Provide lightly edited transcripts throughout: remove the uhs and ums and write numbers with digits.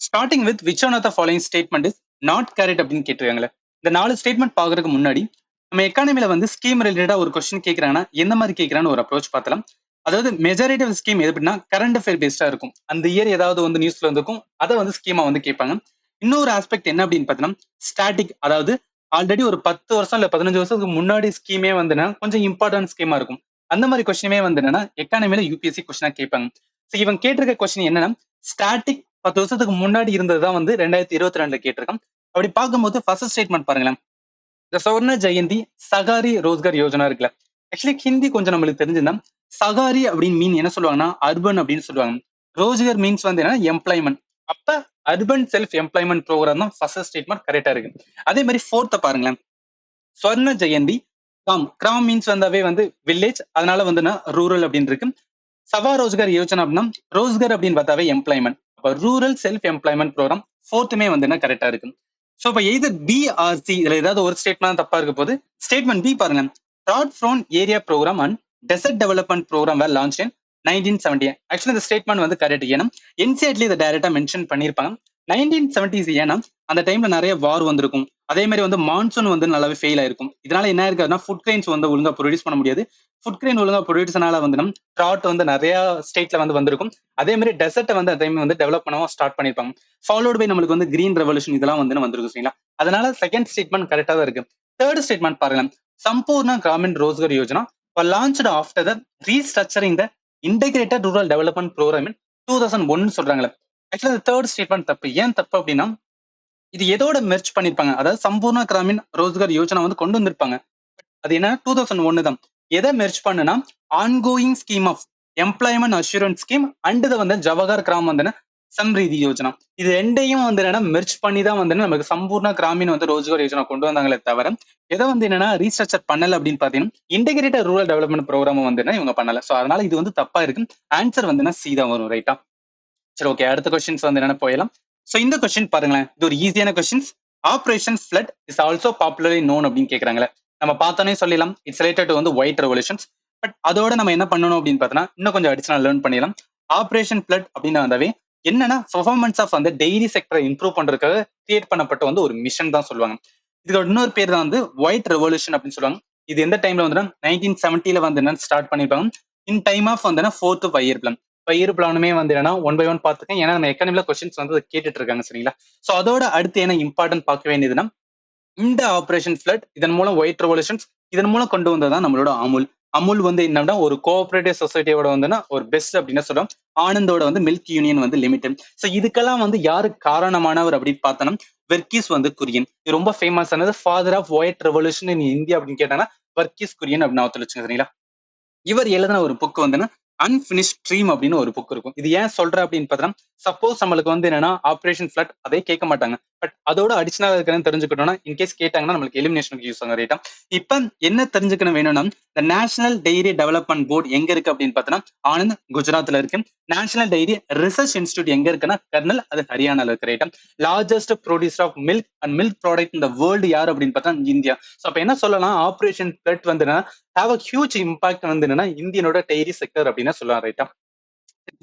Starting with which one of the following statement is not correct அப்படின்னு கேட்டிருக்காங்களே. இந்த 4 statement பார்க்கறதுக்கு முன்னாடி நம்ம எக்கானமில வந்து ஸ்கீம் ரிலேட்டடா ஒரு கொஸ்டின் கேட்கறாங்கன்னா எந்த மாதிரி கேட்கறான்னு ஒரு அப்ரோச் பார்த்தலாம். அதாவது மெஜாரிட்டி ஆஃப் ஸ்கீம் எது அப்படின்னா கரண்ட் அஃபேர் பேஸ்டா இருக்கும். அந்த இயர் ஏதாவது வந்து நியூஸ்ல இருந்திருக்கும், அதை வந்து ஸ்கீமா வந்து கேட்பாங்க. இன்னொரு ஆஸ்பெக்ட் என்ன அப்படின்னு பார்த்தீங்கன்னா ஸ்டாட்டிக், அதாவது ஆல்ரெடி ஒரு 10 வருஷம் இல்ல 15 வருஷத்துக்கு முன்னாடி ஸ்கீமே வந்துன்னா கொஞ்சம் இம்பார்ட்டன்ட் ஸ்கீமா இருக்கும். அந்த மாதிரி கொஸ்டினே வந்து என்னன்னா எக்கானமில யூபிஎஸ்சி கொஸ்டினா கேட்பாங்க. ஸோ இவன் கேட்டிருக்க கொஸ்டின் என்னன்னா ஸ்டாட்டிக் 10 வருஷத்துக்கு முன்னாடி இருந்தது தான் வந்து 2022 கேட்டிருக்கான். அப்படி பார்க்கும்போது ஃபர்ஸ்ட் ஸ்டேட்மெண்ட் பாருங்களேன். இந்த சொர்ண ஜெயந்தி சகாரி ரோஸ்கர் யோஜனா இருக்குல்ல. ஆக்சுவலி ஹிந்தி கொஞ்சம் நம்மளுக்கு தெரிஞ்சிருந்தா சகாரி அப்படின்னு மீன் என்ன சொல்லுவாங்கன்னா அர்பன் அப்படின்னு சொல்லுவாங்க. ரோஸ்கர் மீன்ஸ் வந்து என்ன எம்ப்ளாய்மெண்ட். அப்ப அர்பன் செல்ஃப் எம்ப்ளாய்மெண்ட் ப்ரோக்ராம் தான் ஃபர்ஸ்ட் ஸ்டேட்மெண்ட் கரெக்டா இருக்கு. அதே மாதிரி ஃபோர்த்த பாருங்களேன். ஸ்வர்ண ஜெயந்தி கிராம் கிராம் மீன்ஸ் வந்தாவே வந்து வில்லேஜ், அதனால வந்து ரூரல் அப்படின்னு இருக்கு. சவா ரோஸ்கர் யோஜனா அப்படின்னா ரோஸ்கர் அப்படின்னு பார்த்தாவே எம்ப்ளாய்மெண்ட். அப்ப ரூரல் செல்ஃப் எம்ப்ளாய்மெண்ட் ப்ரோக்ராம் ஃபோர்த்துமே வந்து கரெக்டா இருக்கு. ஸோ இப்போ எய்தர் பி ஆர் சி இதுல ஏதாவது ஒரு ஸ்டேட்மெண்ட் தப்பா இருக்க போது. ஸ்டேட்மெண்ட் பி பாருங்க. Drought prone area programme and desert development programme were launch in 1970. Actually இந்த ஸ்டேட்மெண்ட் வந்து கரெக்ட். ஏன்னா என்சிஆர்டி இதை டைரக்டா மென்ஷன் பண்ணியிருப்பாங்க. 1970s ஏன்னா அந்த டைம்ல நிறைய வார் வந்திருக்கும். அதே மாதிரி வந்து மான்சூன் வந்து நல்லாவே ஃபெயில் ஆயிருக்கும். இதனால என்ன இருக்காதுன்னா ஃபுட் கிரெயின்ஸ் வந்து ஒழுங்கா ப்ரொடியூஸ் பண்ண முடியாது. ஃபுட் கிரெயின் ஒழுங்கா ப்ரொடியூஸ்னால வந்து ட்ராட் வந்து நிறைய ஸ்டேட்ல வந்து வந்திருக்கும். அதே மாதிரி டெசர்ட்டை வந்து அந்த டைம் வந்து டெவலப் பண்ணவும் ஸ்டார்ட் பண்ணிருப்பாங்க. ஃபாலோட் பை நம்மளுக்கு வந்து கிரீன் ரெவல்யூஷன் இதெல்லாம் வந்து வந்திருக்கு சரிங்களா. அதனால செகண்ட் ஸ்டேட்மெண்ட் கரெக்டா தான் இருக்கு. தேர்ட் ஸ்டேட்மெண்ட் பாருங்க. Sampoorna Grameen Rozgar Yojana launched after the restructuring the integrated rural development programme in 2001 சொல்றாங்களே. ஆக்சுவலா தேர்ட் ஸ்டேட்மெண்ட் தப்பு. ஏன் தப்பு அப்படின்னா இது எதோட மெர்ச் பண்ணிருப்பாங்க, அதாவது சம்பூர்ண கிராமின் ரோஸ்கர் யோஜனா வந்து கொண்டு வந்திருப்பாங்க. அது என்ன 2001 தான். எதை மெர்ச் பண்ணுனா ongoing scheme of employment assurance scheme and வந்து ஜவஹர் கிராம் வந்து சம்ரிதி யோஜனா. இது ரெண்டையும் வந்து என்னன்னா மெர்ச் பண்ணி தான் வந்து நமக்கு சம்பூர்ண கிராமின் வந்து ரோஜ்கார் யோஜனா கொண்டு வந்தாங்களே தவிர எதை வந்து என்னன்னா ரீஸ்ட்ரக்சர் பண்ணல அப்படின்னு பாத்தீங்கன்னா இன்டெகிரேட்டட் ரூரல் டெவலப்மெண்ட் ப்ரோக்ராம் வந்து இவங்க பண்ணல. சோ அதனால இது வந்து தப்பா இருக்கு. ஆன்சர் வந்து சி தான் வரும். ரைட்டா? சரி, ஓகே. அடுத்த கொஸ்டின்ஸ் வந்து என்னன்னா போயிடலாம். சோ இந்த கொஸ்டின் பாருங்களேன். இது ஒரு ஈஸியான questions. Operation flood is also popularly known அப்படின்னு கேக்குறாங்களே. நம்ம பார்த்தோன்னே சொல்லிடலாம் இட்ஸ் ரிலேட்டட் டு வந்து ஒயிட் ரெவல்யூஷன்ஸ். பட் அதோட நம்ம என்ன பண்ணணும் அப்படின்னு பார்த்தோம்னா இன்னும் கொஞ்சம் அடிஷனல் லேர்ன் பண்ணிடலாம். ஆபரேஷன் ஃபிளட் அப்படின்னு வந்தாவே என்னன்னா பெர்ஃபார்மன்ஸ் ஆஃப் அந்த டெய்ரி செக்டரை இம்ப்ரூவ் பண்றதுக்காக கிரியேட் பண்ணப்பட்ட வந்து ஒரு மிஷன் தான் சொல்லுவாங்க. இதோட இன்னொரு பேர் தான் வந்து ஒயிட் ரெவல்யூஷன் அப்படின்னு சொல்லுவாங்க. இது எந்த டைம்ல வந்து 1970 வந்து என்ன ஸ்டார்ட் பண்ணிருப்பாங்க. இன் டைம் ஆஃப் வந்து 4 to 5 இயர் பிளான். 5 இயர் பிளானுமே வந்து என்னன்னா ஒன் பை ஒன் பார்த்துக்கேன். ஏன்னா நம்ம எக்கனாமில கொஸ்டின்ஸ் வந்து கேட்டுட்டு இருக்காங்க சரிங்களா. சோ அதோட அடுத்து என்ன இம்பார்ட்டன்ட் பார்க்க வேண்டியதுன்னா இந்த ஆபரேஷன் ஃபிளட் இதன் மூலம் ஒயிட் ரெவல்யூஷன்ஸ் இதன் மூலம் கொண்டு வந்ததுதான் நம்மளோட அமுல். அமுல் வந்து என்னன்னா ஒரு கோஆபரேட்டிவ் சொசைட்டியோட வந்து ஒரு பெஸ்ட் அப்படின்னு சொல்றோம். ஆனந்தோட வந்து மில்க் யூனியன் வந்து லிமிடெட். சோ இதுக்கெல்லாம் வந்து யாரு காரணமானவர் அப்படின்னு பார்த்தோம்னா வெர்கீஸ் வந்து குரியன். இது ரொம்ப ஃபேமஸ் ஆனது. Father of white revolution in India அப்படின்னு கேட்டாங்கன்னா வர்கீஸ் குரியன் அப்படின்னு ஆத்துல வச்சுங்க சரிங்களா. இவர் எழுதின ஒரு புக் வந்து அன்பினிஷ்ட் ட்ரீம் அப்படின்னு ஒரு புக் இருக்கும். இது ஏன் சொல்ற அப்படின்னு பார்த்தோம்னா சப்போஸ் நம்மளுக்கு வந்து என்னன்னா ஆபரேஷன் ஃபிளட் அதே கேட்க மாட்டாங்க. பட் அதோட அடிஷனல் இருக்கிறன்னு தெரிஞ்சுக்கணும்னா இன்கேஸ் கேட்டாங்கன்னா நம்மளுக்கு எலிமினேஷனுக்கு யூஸ் ஆகும். ரைட்டா? இப்ப என்ன தெரிஞ்சுக்கணும் வேணும்னா இந்த நேஷனல் டைரி டெவலப்மெண்ட் போர்டு எங்க இருக்கு அப்படின்னு பார்த்தோம்னா ஆனந்த் குஜராத்ல இருக்கு. நேஷனல் டைரி ரிசர்ச் இன்ஸ்டியூட் எங்க இருக்குன்னா கர்னல், அது ஹரியானால இருக்கு. ரைட்டா? Largest producer of milk and milk product இந்த வேர்ல்டு யார் அப்படின்னு பார்த்தா இந்தியா. ஸோ அப்ப என்ன சொல்லலாம் ஆபரேஷன் ஃபிளட் வந்து ஹேவ் அ ஹியூஜ் இம்பாக்ட் வந்து என்னன்னா இந்தியனோட டைரி செக்டர் அப்படின்னு சொல்லலாம். ரைட்டா?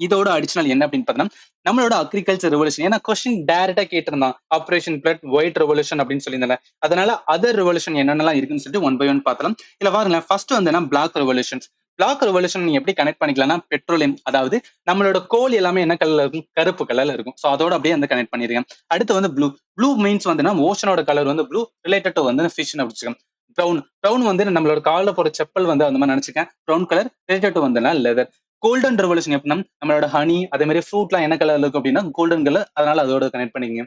இதோட அடிஷனல் என்ன அப்படின்னு பார்த்தோம்னா நம்மளோட அக்ரிகல்ச்சர் ரெவல்யூஷன். ஏன்னா கொஸ்டின் டைரக்டா கேட்டிருந்தான் ஆபரேஷன் பிளட் ஒயிட் ரெவல்யூஷன் அப்படின்னு சொல்லியிருந்தாங்க. அதனால அதர் ரெவல்யூஷன் என்னென்னலாம் இருக்குன்னு சொல்லிட்டு ஒன் பை ஒன் பார்த்தலாம். இல்ல பாருங்களேன். ஃபர்ஸ்ட் வந்து பிளாக் ரெவல்யூஷன்ஸ். பிளாக் ரெவல்யூஷன் நீங்க எப்படி கனெக்ட் பண்ணிக்கலாம்னா பெட்ரோலியம், அதாவது நம்மளோட கோல் எல்லாமே என்ன கலர்ல இருக்கும், கருப்பு கலர்ல இருக்கும். ஸோ அதோட அப்படியே வந்து கனெக்ட் பண்ணிருக்கேன். அடுத்து வந்து ப்ளூ. ப்ளூ மீன்ஸ் வந்து ஓஷனோட கலர் வந்து ப்ளூ ரிலேட்டட் டு வந்து ஃபிஷ் அப்படிச்சுக்கோங்க. ப்ரௌன். ப்ரௌன் வந்து நம்மளோட காலில் போற செப்பல் வந்து அந்த மாதிரி நினைச்சுக்கேன். ப்ரௌன் கலர் ரிலேட்டட் டு வந்து லெதர். கோல்டன் ரெவல்யூஷன் எப்படின்னா நம்மளோட ஹனி அதே மாதிரி ஃப்ரூட்லாம் என்ன கலர்ல இருக்கும் அப்படின்னா கோல்டன் கலர். அதனால அதோட கனெக்ட் பண்ணிக்கங்க.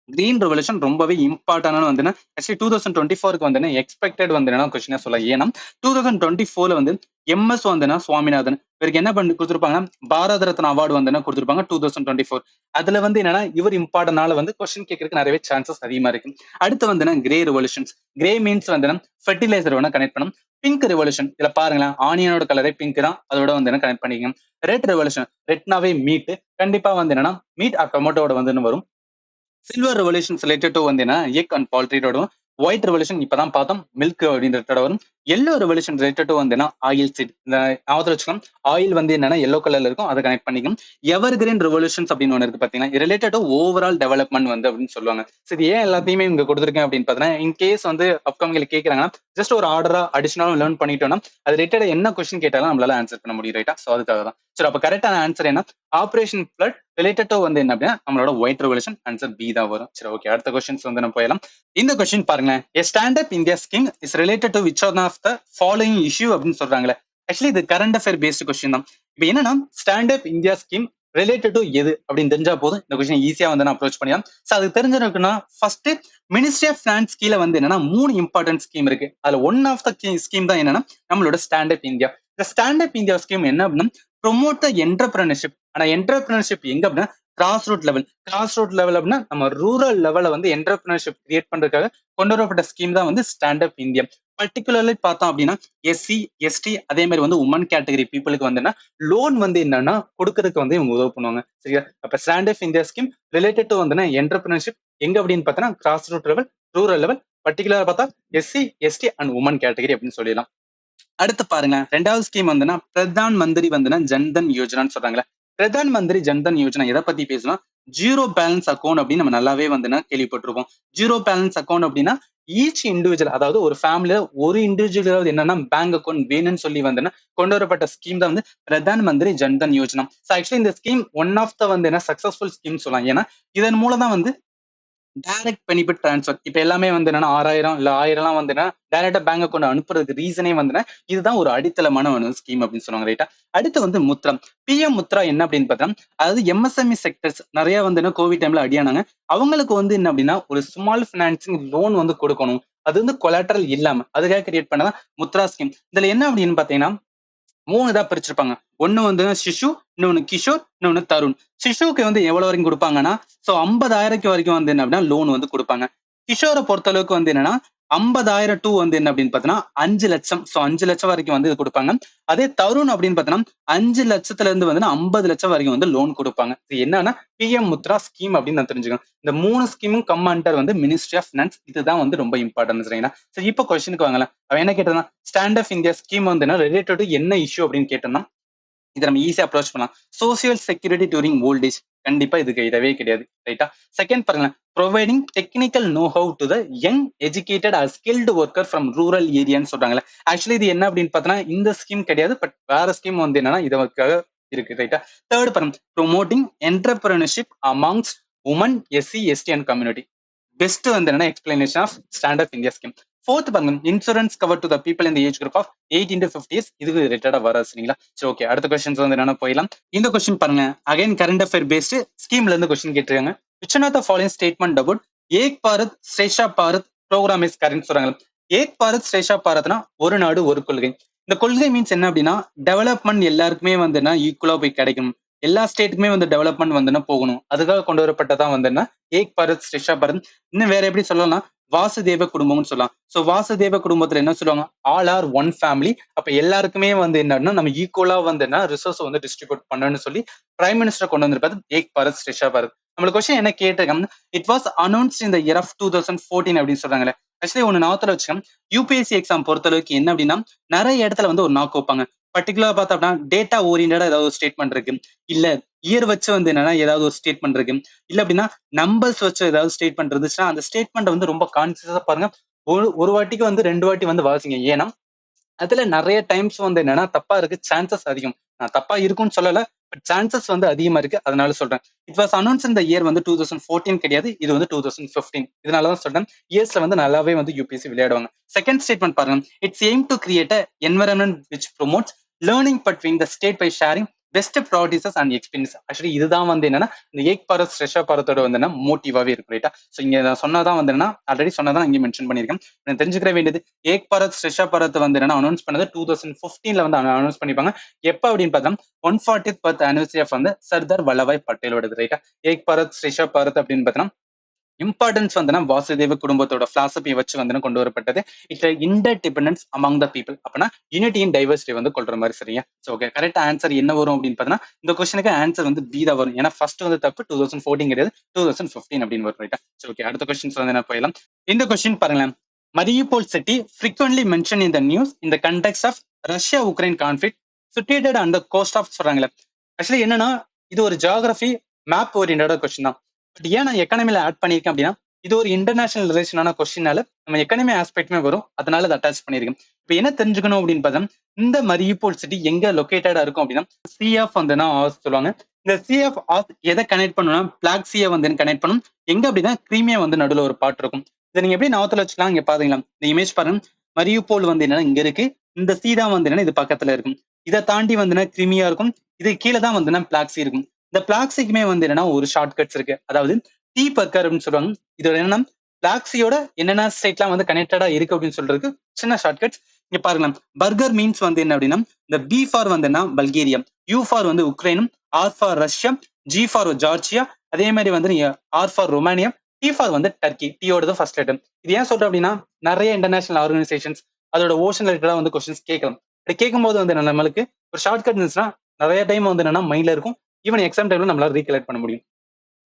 கிரீன் ரெவல்யூஷன் ரொம்பவே இம்பார்ட்டன்டான வந்து ஆக்சுவலி 2024 வந்து எக்ஸ்பெக்டட் வந்து கொஸ்டினா சொல்லலாம். ஏன்னா 2024 வந்து எம்எஸ் வந்து சுவாமிநாதன் இவருக்கு என்ன பண்ணி கொடுத்துருப்பாங்கன்னா பாரத ரத்னா அவார்டு வந்து கொடுத்துருப்பாங்க 2024. அதுல வந்து என்னன்னா இவர் இம்பார்ட்டனால வந்து கொஸ்டின் கேட்கறதுக்கு நிறையவே சான்சஸ் அதிகமா இருக்கு. அடுத்து வந்து கிரே ரெவல்யூஷன்ஸ். கிரே மீன்ஸ் வந்து ஃபெர்டிலைசர் வேணா கனெக்ட் பண்ணும். பிங்க் ரெவல்யூஷன் இதுல பாருங்களேன் ஆனியனோட கலரே பிங்க் தான். அதோட வந்து கனெக்ட் பண்ணிக்கோங்க. Red revolution. ரெட்னாவே மீட். கண்டிப்பா வந்து என்னன்னா மீட் டொமேட்டோட வந்து வரும். சில்வர் ரெவல்யூஷன் ரிலேட்டட் டு வந்து எக் அண்ட் பால்ட்ரியோட. ஒயிட் ரெவல்யூஷன் இப்பதான் பார்த்தோம் மில்க் அப்படின்றதோட வரும். எல்லோ ரெவல்யூஷன் ரிலேட்டட் டு வந்து ஆயில் சீட். இந்த ஞாபகத்துல வச்சுக்கலாம். ஆயில் வந்து என்னன்னா எல்லோ கலர்ல இருக்கும், அதை கனெக்ட் பண்ணிக்கும். எவர் கிரீன் ரெவல்யூஷன்ஸ் அப்படின்னு ஒன்று இருக்கு பாத்தீங்கன்னா, ரிலேட்டட் டு ஓவரால் டெவலப்மெண்ட் வந்து அப்படின்னு சொல்லுவாங்க. சரி, இது ஏன் எல்லாத்தையுமே இங்க கொடுத்துருக்கேன் அப்படின்னு பாத்தீங்கன்னா, இன் கேஸ் வந்து அப்கமிங்ல கேட்கறாங்கன்னா ஜஸ்ட் ஒரு ஆர்டரா அடிஷனலா லேர்ன் பண்ணிட்டோம்னா அது ரிலேட்டட் என்ன கொஸ்டின் கேட்டாலும் நம்மளால ஆன்சர் பண்ண முடியும், ரைட்டா? சோ அதுக்காக தான். சரி, அப்ப கரெக்டான ஆன்சர் என்ன? ஆபரேஷன் ஃபிளட் ரிலேட்டட் டு வந்து என்ன அப்படின்னா நம்மளோட ஒயிட் ரெவல்யூஷன். ஆன்சர் பி தான் வரும். சரி, ஓகே, அடுத்த கொஸ்டின்ஸ் வந்து நம்ம போயிடலாம். இந்த கொஸ்டின் பாருங்க, a stand up India scheme is related to which one of the following issue அப்படின்னு சொல்றாங்களே. ஆக்சுவலி இது கரண்ட் அஃபேர் பேஸ்ட் கொஸ்டின் தான். இப்போ என்னன்னா stand up India scheme related to எது அப்படின்னு தெரிஞ்சா போதும் இந்த கொஸ்டின் ஈஸியா வந்து நான் அப்ரோச் பண்ணிடலாம். ஸோ அது தெரிஞ்சிருக்குன்னா ஃபர்ஸ்ட் மினிஸ்ட்ரி ஆஃப் ஃபினான்ஸ் கீழே வந்து என்னன்னா 3 இம்பார்ட்டன்ட் ஸ்கீம் இருக்கு. அதுல ஒன் ஆஃப் த ஸ்கீம் தான் என்னன்னா நம்மளோட ஸ்டாண்ட் அப் இந்தியா. இந்த ஸ்டாண்ட் அப் இந்தியா ஸ்கீம் என்ன அப்படின்னா ப்ரொமோட் த என்டர்பிரினர்ஷிப். ஆனா என்டர்பிரினர்ஷிப் எங்க அப்படின்னா grass root level. Grass root level அப்படின்னா நம்ம ரூரல் லெவல வந்து என்டர்பிரினர்ஷிப் கிரியேட் பண்றதுக்காக கொண்டு வரப்பட்ட ஸ்கீம் தான் வந்து ஸ்டாண்ட் அப் இந்தியா. பர்டிகுலர்லி பார்த்தோம் அப்படின்னா எஸ்சி எஸ்டி அதே மாதிரி வந்து உமன் கேட்டகரி பீப்புளுக்கு வந்து லோன் வந்து என்னன்னா கொடுக்கறதுக்கு வந்து இவங்க உதவி பண்ணுவாங்க. சரியா? அப்ப stand up India scheme related to வந்து என்டர்பிரினர்ஷிப் எங்க அப்படின்னு பார்த்தோன்னா grass root level, rural level, பர்டிகுலரா பார்த்தா SC ST and women category அப்படின்னு சொல்லிடலாம். அடுத்து பாருங்க, ரெண்டாவது ஸ்கீம் வந்துன்னா பிரதான் மந்திரி வந்துன்னா ஜன்தன் யோஜனான்னு சொல்றாங்களே. பிரதான் மந்திரி ஜன்தன் யோஜனா எதை பத்தி பேசலாம்? ஜீரோ பேலன்ஸ் அக்கௌண்ட் அப்படின்னு நம்ம நல்லாவே வந்துன்னா கேள்விப்பட்டிருப்போம். ஜீரோ பேலன்ஸ் அக்கௌண்ட் அப்படின்னா ஈச் இண்டிவிஜுவல், அதாவது ஒரு ஃபேமிலியில ஒரு இண்டிவிஜுவல் என்னன்னா பேங்க் அக்கௌண்ட் வேணும்னு சொல்லி வந்துன்னா கொண்டு வரப்பட்ட ஸ்கீம் தான் வந்து பிரதான் மந்திரி ஜன்தன் யோஜனா. ஆக்சுவலி இந்த ஸ்கீம் ஒன் ஆஃப் த வந்து என்ன சக்சஸ்ஃபுல் ஸ்கீம் சொல்லலாம். ஏன்னா இதன் மூலம் தான் வந்து டைரக்ட் பெனிஃபிட் ட்ரான்ஸ்ஃபர். இப்ப எல்லாமே வந்து என்னன்னா 6000 இல்ல 1000 வந்து டைரக்டா பேங்க் அக்கௌண்ட் அனுப்புறதுக்கு ரீசனே வந்து இதுதான் ஒரு அடித்தளமான ஒரு ஸ்கீம் அப்படின்னு சொல்லுவாங்க, ரைட்டா? அடுத்து வந்து முத்ரா. பிஎம் முத்ரா என்ன அப்படின்னு பார்த்தா, அதாவது எம்எஸ்எம்இ செக்டர்ஸ் நிறைய வந்து கோவிட் டைம்ல அடியானாங்க. அவங்களுக்கு வந்து என்ன அப்படின்னா ஒரு ஸ்மால் பினான்சிங் லோன் வந்து கொடுக்கணும். அது வந்து கொலாட்டரல் இல்லாம அதுக்காக கிரியேட் பண்ணதான் முத்ரா ஸ்கீம். இதுல என்ன அப்படின்னு பாத்தீங்கன்னா 3 இதா பிரிச்சிருப்பாங்க. ஒண்ணு வந்து சிசு, இன்னொன்னு கிஷோர், இன்னொன்னு தருண். சிசுவுக்கு வந்து எவ்வளவு வரைக்கும் கொடுப்பாங்கன்னா, சோ 50,000 வரைக்கும் வந்து என்ன அப்படின்னா லோன் வந்து கொடுப்பாங்க. கிஷோரை பொறுத்த அளவுக்கு வந்து என்னன்னா 50,000 டூ வந்து என்ன அப்படின்னு பாத்தீங்கன்னா 5 லட்சம். சோ 5 லட்சம் வரைக்கும் வந்து கொடுப்பாங்க. அதே தருண் அப்படின்னு பாத்தீங்கன்னா 5 லட்சத்துல இருந்து வந்து 50 லட்சம் வரைக்கும் வந்து லோன் கொடுப்பாங்க. இது என்னன்னா பிஎம் முத்ரா ஸ்கீம் அப்படின்னு நான் தெரிஞ்சுக்கணும். இந்த 3 ஸ்கீமும் கம் அண்டர் வந்து மினிஸ்ட்ரி ஆஃப் ஃபினான்ஸ். இதுதான் வந்து ரொம்ப இம்பார்ட்டன்ட், சரிங்களா? சரி, இப்போ கொஸ்டினுக்கு வாங்கலாம். அவன் என்ன கேட்டதான் ஸ்டாண்ட் அப் இந்தியா ஸ்கீம் வந்து ரிலேட்டட் டு என்ன இஷ்யூ அப்படின்னு கேட்டோம்னா இதை நம்ம ஈஸியா அப்ரோச் பண்ணலாம். Social security during old age. கண்டிப்பா இதுக்கு இதவே கிடையாது, ரைட்டா? செகண்ட் பாருங்க, providing technical know how to the young educated or skilled worker from rural ஏரியான்னு சொல்றாங்களே. ஆக்சுவலி இது என்ன அப்படின்னு பார்த்தோன்னா இந்த ஸ்கீம் கிடையாது, பட் வேற ஸ்கீம் வந்து என்னன்னா இதுக்காக இருக்கு, ரைட்டா? தேர்ட் பாருங்க, promoting entrepreneurship amongst women SC ST and community. Best வந்து என்னன்னா explanation of stand up India scheme. Fourth பாருங்க, insurance cover to the people in the age group of 18 to 50 years. இதுக்கு ரிலேட்டடா வராது, சரிங்களா? சரி, ஓகே, அடுத்த கொஸ்டின்ஸ் வந்து என்னன்னா போயிடலாம். இந்த கொஸ்டின் பாருங்க, அகைன் கரண்ட் அஃபேர் பேஸ்டு ஸ்கீம்ல இருந்து கொஸ்டின் கேட்டிருக்காங்க. Which one of the following statement about Ek Bharat Shreshtha Bharat programme is current சொல்றாங்க. ஏக் பாரத் ஸ்ரேஷா பாரத்னா ஒரு நாடு ஒரு கொள்கை. இந்த கொள்கை மீன்ஸ் என்ன அப்படின்னா டெவலப்மெண்ட் எல்லாருக்குமே வந்து ஈக்குவலா போய் கிடைக்கும். எல்லா ஸ்டேட்டுக்குமே வந்து டெவலப்மெண்ட் வந்து போகணும். அதுக்காக கொண்டு வரப்பட்டதான் வந்து ஏக் பாரத் ஸ்ரேஷா பாரத். இன்னும் வேற எப்படி சொல்லலாம், வாசுதேவ குடும்பம்னு சொல்லலாம். சோ வாசுதேவ குடும்பத்துல என்ன சொல்லுவாங்க, ஆல் ஆர் ஒன் ஃபேமிலி. அப்ப எல்லாருக்குமே வந்து என்னன்னா நம்ம ஈக்குவலா வந்து என்ன ரிசோர்ஸ் வந்து டிஸ்ட்ரிபியூட் பண்ணணும்னு சொல்லி பிரைம் மினிஸ்டர் கொண்டு வந்திருப்பாரு ஏக் பாரத் ஸ்ரேஷா பாரத். நம்மளுக்கு கொஸ்டின் என்ன கேட்டிருக்காங்க, it was announced in the year of 2014 அப்படின்னு சொல்றாங்களே. ஆக்சுவலி ஒன்னு நாத்துல வச்சுக்கோங்க, யூபிஎஸ்சி எக்ஸாம் பொறுத்த அளவுக்கு என்ன அப்படின்னா நிறைய இடத்துல வந்து ஒரு நாக் வைப்பாங்க. பர்டிகுலரா பார்த்தா அப்படின்னா டேட்டா ஓரியன்டா ஏதாவது ஒரு ஸ்டேட்மெண்ட் இருக்கு, இல்ல இயர் வச்சு வந்து என்னன்னா ஏதாவது ஒரு ஸ்டேட்மெண்ட் இருக்கு, இல்ல அப்படின்னா நம்பர்ஸ் வச்சு ஏதாவது ஸ்டேட்மெண்ட் இருந்துச்சுன்னா அந்த ஸ்டேட்மெண்ட் வந்து ரொம்ப கான்சியஸா பாருங்க. ஒரு வாட்டிக்கு வந்து 2 வாட்டி வந்து வாசிங்க. ஏன்னா அதுல நிறைய டைம்ஸ் வந்து என்னன்னா தப்பா இருக்கு, சான்சஸ் அதிகம். நான் தப்பா இருக்கும்னு சொல்லல, பட் சான்சஸ் வந்து அதிகமா இருக்கு, அதனால சொல்றேன். இட் வாஸ் அனௌன்ஸ் இந்த இயர் வந்து 2014 கிடையாது, இது வந்து 2015. இதனாலதான் சொல்றேன் இயர்ஸ்ல வந்து நல்லாவே வந்து யூபிஎஸ்சி விளையாடுவாங்க. செகண்ட் ஸ்டேட்மெண்ட் பாருங்க, it's aim to create environment which promotes learning between the state by sharing best practices and experience. Actually இதுதான் வந்து என்னன்னா இந்த ஏக் பாரத் ஸ்ரேஷா பாரத்தோட வந்து மோட்டிவாவே இருக்கு, ரைட்டா? சோ இங்க நான் சொன்னதான் வந்து என்னன்னா ஆல்ரெடி சொன்னதான் இங்க மென்ஷன் பண்ணிருக்கேன். நான் தெரிஞ்சுக்கிற வேண்டியது ஏக் பாரத் ஸ்ரேஷா பாரத் வந்து என்னன்னா அனௌன்ஸ் பண்ணது 2015 வந்து அனௌன்ஸ் பண்ணிப்பாங்க. எப்ப அப்படின்னு பார்த்தா 140th பர்த் anniversary ஆஃப் வந்து சர்தார் வல்லபாய் பட்டேலோடது, ரைட்டா? ஏக் பாரத் ஸ்ரேஷா பாரத் அப்படின்னு பார்த்தோம்னா இம்பார்ட்டன்ஸ் வந்து வாசுதேவ குடும்பத்தோட பிலாசபியை வச்சு வந்து கொண்டு வரப்பட்டது. It's inter dependence among the people. அப்படின்னா யூனிட்டி இன் டைவர்சிட்டி வந்து கொள்ற மாதிரி, சரியா? ஓகே, கரெக்ட் ஆன்சர் என்ன வரும் அப்படின்னு பார்த்தீங்கன்னா இந்த கொஸ்டினுக்கு ஆன்சர் வந்து பி தான் வரும். ஏன்னா ஃபர்ஸ்ட் வந்து தப்பு 2014 கிடையாது, 2015 அப்படின்னு வரும், ரைட்டா? ஓகே, அடுத்த கொஸ்டின்ஸ் வந்து என்ன போயிடலாம். இந்த கொஸ்டின் பாருங்களேன், Mariupol city frequently mentioned in the news in the context of Russia-Ukraine conflict situated on the coast of சொல்றாங்களே. ஆக்சுவலி என்னன்னா இது ஒரு ஜியோகிராஃபி மேப் ஓரியன்டா கொஸ்டின் தான். பட் ஏன் நான் எக்கானமில ஆட் பண்ணியிருக்கேன் அப்படின்னா இது ஒரு இன்டர்நேஷனல் ரிலேஷனான கொஸ்டினால நம்ம எக்கானமி ஆஸ்பெக்ட்மே வரும், அதனால அதை அட்டாச் பண்ணியிருக்கேன். இப்போ என்ன தெரிஞ்சுக்கணும் அப்படின்னு பார்த்தா இந்த மரியுபோல் சிட்டி எங்க லொக்கேட்டடா இருக்கும் அப்படின்னா சி ஆஃப் வந்துன்னா ஆஸ் சொல்லுவாங்க. இந்த சி ஆஃப் ஆஸ் எதை கனெக்ட் பண்ணணும்னா பிளாக் சியை வந்து கனெக்ட் பண்ணும். எங்க அப்படின்னா கிரீமியா வந்து நடுவில் ஒரு பாட்டு இருக்கும். இதை நீங்க எப்படி நாவத்துல வச்சுக்கலாம், இங்க பாத்தீங்களா இந்த இமேஜ் பாருங்க. மரியுபோல் வந்து என்னன்னா இங்க இருக்கு, இந்த சி தான் வந்து என்னன்னா இது பக்கத்துல இருக்கும். இதை தாண்டி வந்து கிரிமியா இருக்கும், இது கீழே தான் வந்து பிளாக்ஸி இருக்கும். இந்த பிளாக்ஸிக்குமே வந்து என்னன்னா ஒரு ஷார்ட் கட்ஸ் இருக்கு, அதாவது டி பர்கர் அப்படின்னு சொல்லுவாங்க. இதோட என்னன்னா பிளாக்ஸியோட என்னென்ன ஸ்டேட்லாம் வந்து கனெக்டடா இருக்கு அப்படின்னு சொல்றதுக்கு சின்ன ஷார்ட் கட்ஸ் இங்க பாருங்க. பர்கர் மீன்ஸ் வந்து என்ன அப்படின்னா இந்த பி ஃபார் வந்து என்ன பல்கேரியா, யூ ஃபார் வந்து உக்ரைனும், R for Russia, G for Georgia, அதே மாதிரி வந்து நீங்க R for Romania, T for வந்து டர்க்கி, டியோட ஃபர்ஸ்ட் லெட்டர். இது ஏன் சொல்றேன் அப்படின்னா நிறைய இன்டர்நேஷனல் ஆர்கனைசேஷன்ஸ் அதோட ஓஷன் ரிலேட்டடா வந்து கொஸ்டின்ஸ் கேட்கலாம். அப்படி கேட்கும்போது வந்து நம்மளுக்கு ஒரு ஷார்ட் கட் இருந்துச்சுன்னா நிறைய டைம் வந்து என்னன்னா மைண்ட்ல இருக்கும், ஈவன் எக்ஸாம் டைம்ல நம்மளால ரீகலெக்ட் பண்ண முடியும்.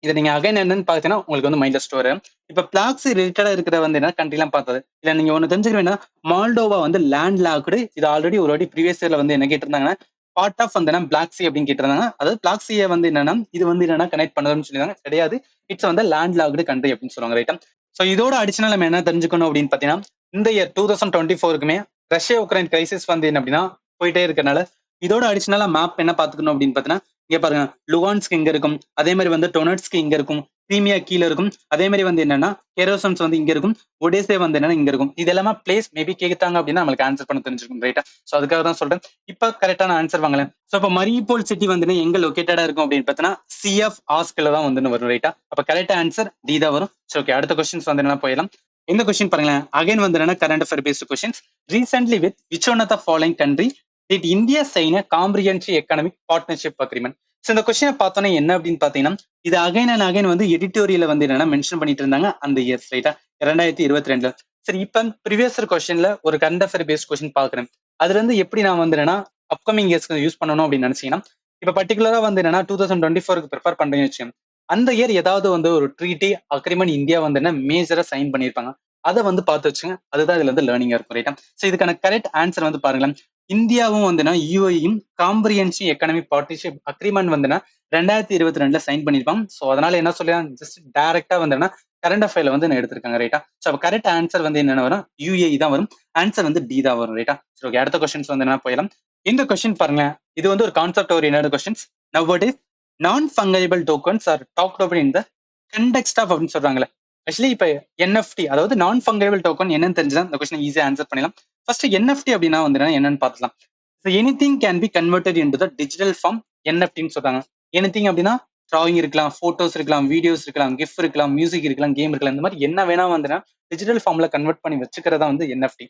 இதை நீங்க அகைன் என்னன்னு பாத்தீங்கன்னா உங்களுக்கு வந்து மைண்ட்ல ஸ்டோர். இப்ப பிளாக்ஸ் ரிலேட்டடா இருக்கிற வந்து என்ன கண்ட்ரி எல்லாம் பார்த்தது இல்ல, நீங்க ஒண்ணு தெரிஞ்சுக்க வேண்டாம். மால்டோவா வந்து லேண்ட் லாக்டு, இது ஆல்ரெடி ஒரு வாட்டி ப்ரீவியஸ் இயர்ல வந்து என்ன கேட்டிருந்தாங்கன்னா பார்ட் ஆஃப் வந்து பிளாக் சி அப்படின்னு கேட்டிருந்தாங்க. அதாவது பிளாக் சியை வந்து என்னன்னா இது வந்து என்னன்னா கனெக்ட் பண்ணுறதுன்னு சொல்லியிருந்தாங்க, கிடையாது. இட்ஸ் வந்து லேண்ட் லாக்டு கண்ட்ரி அப்படின்னு சொல்லுவாங்க, ரைட்டா. ஸோ இதோட அடிஷனல் நம்ம என்ன தெரிஞ்சுக்கணும் அப்படின்னு பாத்தீங்கன்னா இந்த இயர் 2024க்குமே ரஷ்யா உக்ரைன் கிரைசிஸ் வந்து என்ன அப்படின்னா போயிட்டே இருக்கனால இதோட அடிஷனலா மேப் என்ன பாத்துக்கணும் அப்படின்னு பாத்தீங்கன்னா இங்க பாருங்க லுகான்ஸ்க்கு இங்க இருக்கும், அதே மாதிரி வந்து டொனட்ஸ்க்கு இங்க இருக்கும், கிரீமியா கீழே இருக்கும், அதே மாதிரி வந்து என்னன்னா கெரோசன்ஸ் வந்து இங்க இருக்கும், ஒடேசே வந்து என்னன்னா இங்க இருக்கும். இது எல்லாமே பிளேஸ் மேபி கேட்டாங்க அப்படின்னா நம்மளுக்கு ஆன்சர் பண்ண தெரிஞ்சிருக்கும், ரைட்டா. ஸோ அதுக்காக தான் சொல்றேன். இப்ப கரெக்டான ஆன்சர் வாங்கலாம். ஸோ இப்போ மரியுபோல் சிட்டி வந்து எங்க லொக்கேட்டடா இருக்கும் அப்படின்னு பார்த்தீங்கன்னா சிஎஃப் ஆஸ்கில் தான் வந்து வரும், ரைட்டா. அப்ப கரெக்ட் ஆன்சர் டி தான் வரும். ஸோ ஓகே, அடுத்த கொஸ்டின்ஸ் வந்து என்ன போயிடலாம். இந்த கொஸ்டின் பாருங்களேன், அகைன் வந்து என்னன்னா current affair based questions. Recently with which one of the following country did India sign a comprehensive economic partnership agreement? So இந்த கொஸ்டினை பார்த்தோன்னா என்ன அப்படின்னு பாத்தீங்கன்னா இது அகைன் அண்ட் அகைன் வந்து எடிட்டோரியல வந்து என்னன்னா மென்ஷன் பண்ணிட்டு இருந்தாங்க அந்த இயர்ஸ், ரைட்டா, 2022. சரி, இப்ப ப்ரீவியஸ் கொஸ்டின்ல ஒரு கரண்ட் அஃபேர் பேஸ்ட் கொஸ்டின் பாக்குறேன். அதுல இருந்து எப்படி நான் வந்து என்னன்னா அப்கமிங் இயர்ஸ்க்கு யூஸ் பண்ணணும் அப்படின்னு நினைச்சீங்கன்னா இப்ப பர்டிகுலரா வந்து என்னன்னா 2024க்கு ப்ரிப்பேர் பண்றேன்னு வச்சுக்கோங்க. அந்த இயர் ஏதாவது வந்து ஒரு ட்ரீட்டி அக்ரிமெண்ட் இந்தியா வந்து என்ன மேஜரா சைன் பண்ணியிருப்பாங்க, அதை வந்து பார்த்து வச்சுங்க. அதுதான் இதுல இருந்து லேர்னிங்கா இருக்கும், ரைட்டா. ஸோ இதுக்கான கரெக்ட் ஆன்சர் வந்து பாருங்களேன். இந்தியாவும் வந்துன்னா யூஏயும் காம்ப்ரிஹென்சிவ் எக்கனாமிக் பார்ட்னர்ஷிப் அக்ரிமெண்ட் வந்துன்னா 2022ல சைன் பண்ணிருப்பாங்க. ஸோ அதனால என்ன சொல்லலாம், ஜஸ்ட் டைரக்டா வந்து கரண்ட் அஃபேர்ல வந்து நான் எடுத்திருக்காங்க, ரைட்டா. ஸோ அப்போ கரெக்ட் ஆன்சர் வந்து என்னென்ன வரும், யூஏஇ தான் வரும். ஆன்சர் வந்து டி தான் வரும், ரைட்டா. ஸோ ஓகே, அடுத்த கொஸ்டின்ஸ் வந்து என்ன போயிடலாம். இந்த கொஸ்டின் பாருங்க, இது வந்து ஒரு concept oriented questions. Nowadays non fungible tokens are talked about in the context of அப்படின்னு சொல்றாங்களே. ஆக்சுவலி இப்ப என்எஃப்டி அதாவது நான் ஃபங்கபிள் டோக்கன் என்னன்னு தெரிஞ்சுதான் இந்த கொஸ்டின் ஈஸியா ஆன்சர் பண்ணலாம். ஃபர்ஸ்ட் என்எஃப்டி அப்படின்னா வந்து என்னன்னு பார்த்துலாம். Anything can be converted into the digital form, என்எஃப்டின்னு சொல்றாங்க. எனிதிங் அப்படின்னா டிராயிங் இருக்கலாம், போட்டோஸ் இருக்கலாம், வீடியோஸ் இருக்கலாம், கிஃப்ட் இருக்கலாம், மியூசிக் இருக்கலாம், கேம் இருக்கலாம், இந்த மாதிரி என்ன வேணா வந்து டிஜிட்டல் ஃபார்ம்ல கன்வெர்ட் பண்ணி வச்சுக்கிறதா வந்து என்எஃப்டி.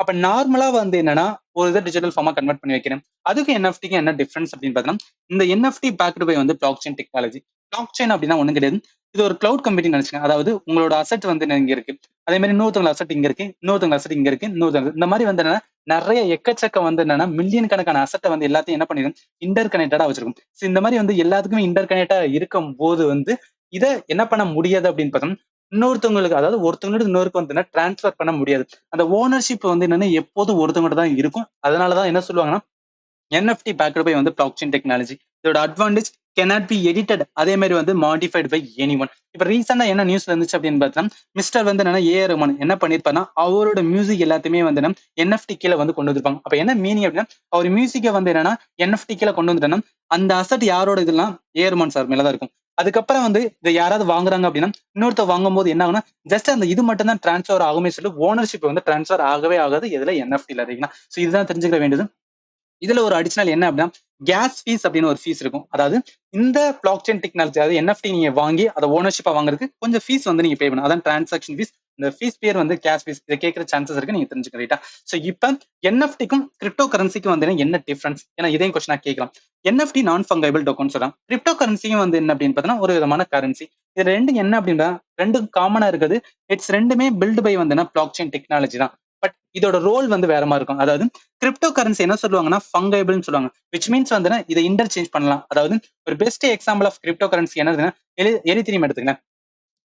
அப்ப நார்மலா வந்து என்னன்னா ஒரு இதை டிஜிட்டல் ஃபார்மா கன்வெர்ட் பண்ணி வைக்கிறேன். அதுக்கு என்எஃப்டிக்கு என்ன டிஃபரன்ஸ் அப்படின்னு பார்த்தோம்னா இந்த என்எஃப்டி பேக்டு பை வந்து block chain technology. Block chain அப்படின்னா ஒண்ணு கிடையாது, இது ஒரு கிளவுட் கம்ப்யூட்டிங் நினைச்சுங்க. அதாவது உங்களோட அசெட் வந்து இங்க இருக்கு, அதே மாதிரி இன்னொருத்தவங்க அசெட் இங்க இருக்கு, இன்னொருத்தவங்க அசெட் இங்க இருக்கு, இன்னொருத்தவங்க இந்த மாதிரி வந்து என்னன்னா நிறைய எக்கச்சக்க வந்து என்னன்னா மில்லியன் கணக்கான அசெட்டை வந்து எல்லாத்தையும் என்ன பண்ணிடும் இன்டர் கனெக்டடா வச்சிருக்கும். ஸோ இந்த மாதிரி வந்து எல்லாத்துக்குமே இன்டர் கனெக்டா இருக்கும் போது வந்து இதை என்ன பண்ண முடியாது அப்படின்னு பார்த்தோம், இன்னொருத்தவங்களுக்கு அதாவது ஒருத்தவங்களுக்கு இன்னொருக்கு வந்து டிரான்ஸ்ஃபர் பண்ண முடியாது. அந்த ஓனர்ஷிப் வந்து என்னன்னா எப்போதும் ஒருத்தவங்க தான் இருக்கும். அதனாலதான் என்ன சொல்லுவாங்கன்னா என்எஃப்டி பேக்டு பை வந்து பிளாக் செயின் டெக்னாலஜி. இதோட அட்வான்டேஜ் cannot be edited, அதே மாதிரி வந்து மாடிஃபைட் பை எனி ஒன். இப்ப ரீசெண்டா என்ன நியூஸ்ல இருந்துச்சு அப்படின்னு பார்த்தா மிஸ்டர் வந்து என்னன்னா ஏஆர் ரஹ்மான் என்ன பண்ணிருப்பாருன்னா அவரோட மியூசிக் எல்லாத்தையுமே வந்து என்எஃப்டி கீழே வந்து கொண்டு வந்திருப்பாங்க. அப்ப என்ன மீனிங் அப்படின்னா அவர் மியூசிக்கை வந்து என்னன்னா என்எஃப்டி கீழே கொண்டு வந்துட்டோம்னா அந்த அசட் யாரோட இதெல்லாம் ஏஆர் ரஹ்மான் சார் மேலதான் இருக்கும். அதுக்கப்புறம் வந்து இதை யாராவது வாங்குறாங்க அப்படின்னா இன்னொருத்தர் வாங்கும் போது என்ன ஆகுனா ஜஸ்ட் அந்த இது மட்டும் தான் டிரான்ஸ்ஃபர் ஆகுமே சொல்லி ஓனர்ஷிப் வந்து டிரான்ஸ்ஃபர் ஆகவே ஆகாது இதுல என்எஃப்டில இருக்கீங்கன்னா. ஸோ இதுதான் தெரிஞ்சுக்க வேண்டியது. இதுல ஒரு அடிஷனல் என்ன அப்படின்னா கேஸ் ஃபீஸ் அப்படின்னு ஒரு ஃபீஸ் இருக்கும். அதாவது இந்த பிளாக் செயின் டெக்னாலஜி அதாவது என்எஃப்டி நீங்க வாங்கி அதை ஓனர்ஷிப்பா வாங்குறதுக்கு கொஞ்சம் ஃபீஸ் வந்து நீங்க பே பண்ணணும். அதான் டிரான்சாக்ஷன் ஃபீஸ். இந்த ஃபீஸ் பேர் வந்து கேஷ் ஃபீஸ். இதை கேட்கற சான்சஸ் இருக்கு, நீங்க தெரிஞ்சுக்க, ரைட்டா. ஸோ இப்போ என்எஃப்டிக்கும் கிரிப்டோ கரன்சிக்கும் வந்து என்ன டிஃபரன்ஸ், ஏன்னா இதையும் கொஸ்டினா கேட்கலாம். என்எஃப்டி நான் ஃபங்கபிள் டோக்கன் சொல்றாங்க, கிரிப்டோ கரன்சியும் வந்து என்ன அப்படின்னு பார்த்தீங்கன்னா ஒரு விதமான கரன்சி. இது ரெண்டு என்ன அப்படின்னா ரெண்டும் காமனா இருக்குது. இட்ஸ் ரெண்டுமே பில்டு பை வந்து பிளாக் செயின் டெக்னாலஜி தான். பட் இதோட ரோல் வந்து வேற மாதிரி இருக்கும். அதாவது கிரிப்டோ கரன்சி என்ன சொல்லுவாங்கன்னா ஃபங்கபிள்னு சொல்லுவாங்க, விச் மீன்ஸ் வந்து இதை இன்டர்சேஞ்ச் பண்ணலாம். அதாவது ஒரு best example of crypto currency என்னதுன்னா எரித்திரியம் எடுத்துக்கலாம்.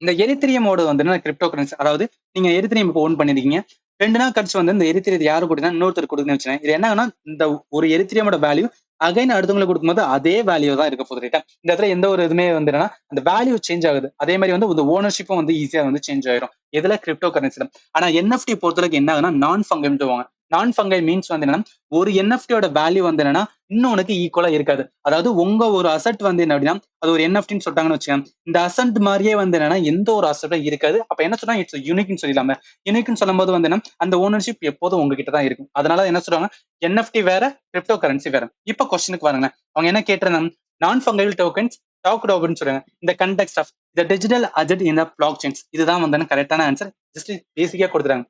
இந்த எரித்திரியமோட வந்து கிரிப்டோ கரன்சி, அதாவது நீங்க எரித்திரியம் இப்போ ஓன் பண்ணிருக்கீங்க, 2 நாள் கழிச்சு வந்து இந்த எரித்திரியத்தை யாரு கொடுத்தா இன்னொருத்தர் கொடுக்குன்னு வச்சுக்கோங்க. இது என்னன்னா, இந்த ஒரு எரித்திரியமோட வேல்யூ அகைன் அடுத்தவங்களுக்கு கொடுக்கும்போது அதே வேல்யூ தான் இருக்க போகுது, ரைட்டா? இந்த இடத்துல எந்த ஒரு இதுவுமே வந்து என்னன்னா அந்த வேல்யூ சேஞ்ச் ஆகுது. அதே மாதிரி வந்து இந்த ஓனர்ஷிப்பும் வந்து ஈஸியா வந்து சேஞ்ச் ஆயிரும். எதுல? கிரிப்டோ கரன்சில. ஆனா என்எஃப்டி பொறுத்தவரைக்கும் என்ன ஆகுதுன்னா நான் ஃபங்கல் சொல்லுவாங்க. நான் ஃபங்கல் மீன்ஸ் வந்து என்னன்னா, ஒரு என்எஃப்டியோட வேல்யூ வந்து என்னன்னா இன்னொன்னுக்கு ஈக்குவலா இருக்காது. அதாவது உங்க ஒரு அசெட் வந்து என்ன அப்படின்னா, அது ஒரு என்எஃப்டின்னு சொல்லிட்டாங்கன்னு வச்சுக்கோங்க. இந்த அசெட் மாதிரியே வந்து என்னன்னா எந்த ஒரு அசெட்டும் இருக்காது. அப்ப என்ன சொல்றாங்க? இட்ஸ் யூனிக்னு சொல்லிடலாமே. யூனிக்னு சொல்லும்போது வந்து என்ன, அந்த ஓனர்ஷிப் எப்போதும் உங்ககிட்ட தான் இருக்கும். அதனால என்ன சொல்றாங்க? என்எஃப்டி வேற, கிரிப்டோ கரன்சி வேற. இப்ப கொஸ்டினுக்கு வாருங்க. அவங்க என்ன கேட்டிருந்தாங்க? நான் ஃபங்கல் டோக்கன்ஸ் டாக்ட் ஓவர்னு சொல்றாங்க. இந்த context of the digital asset in the blockchains. இதுதான் வந்து கரெக்டான ஆன்சர். ஜஸ்ட் பேசிக்கா கொடுத்துறாங்க.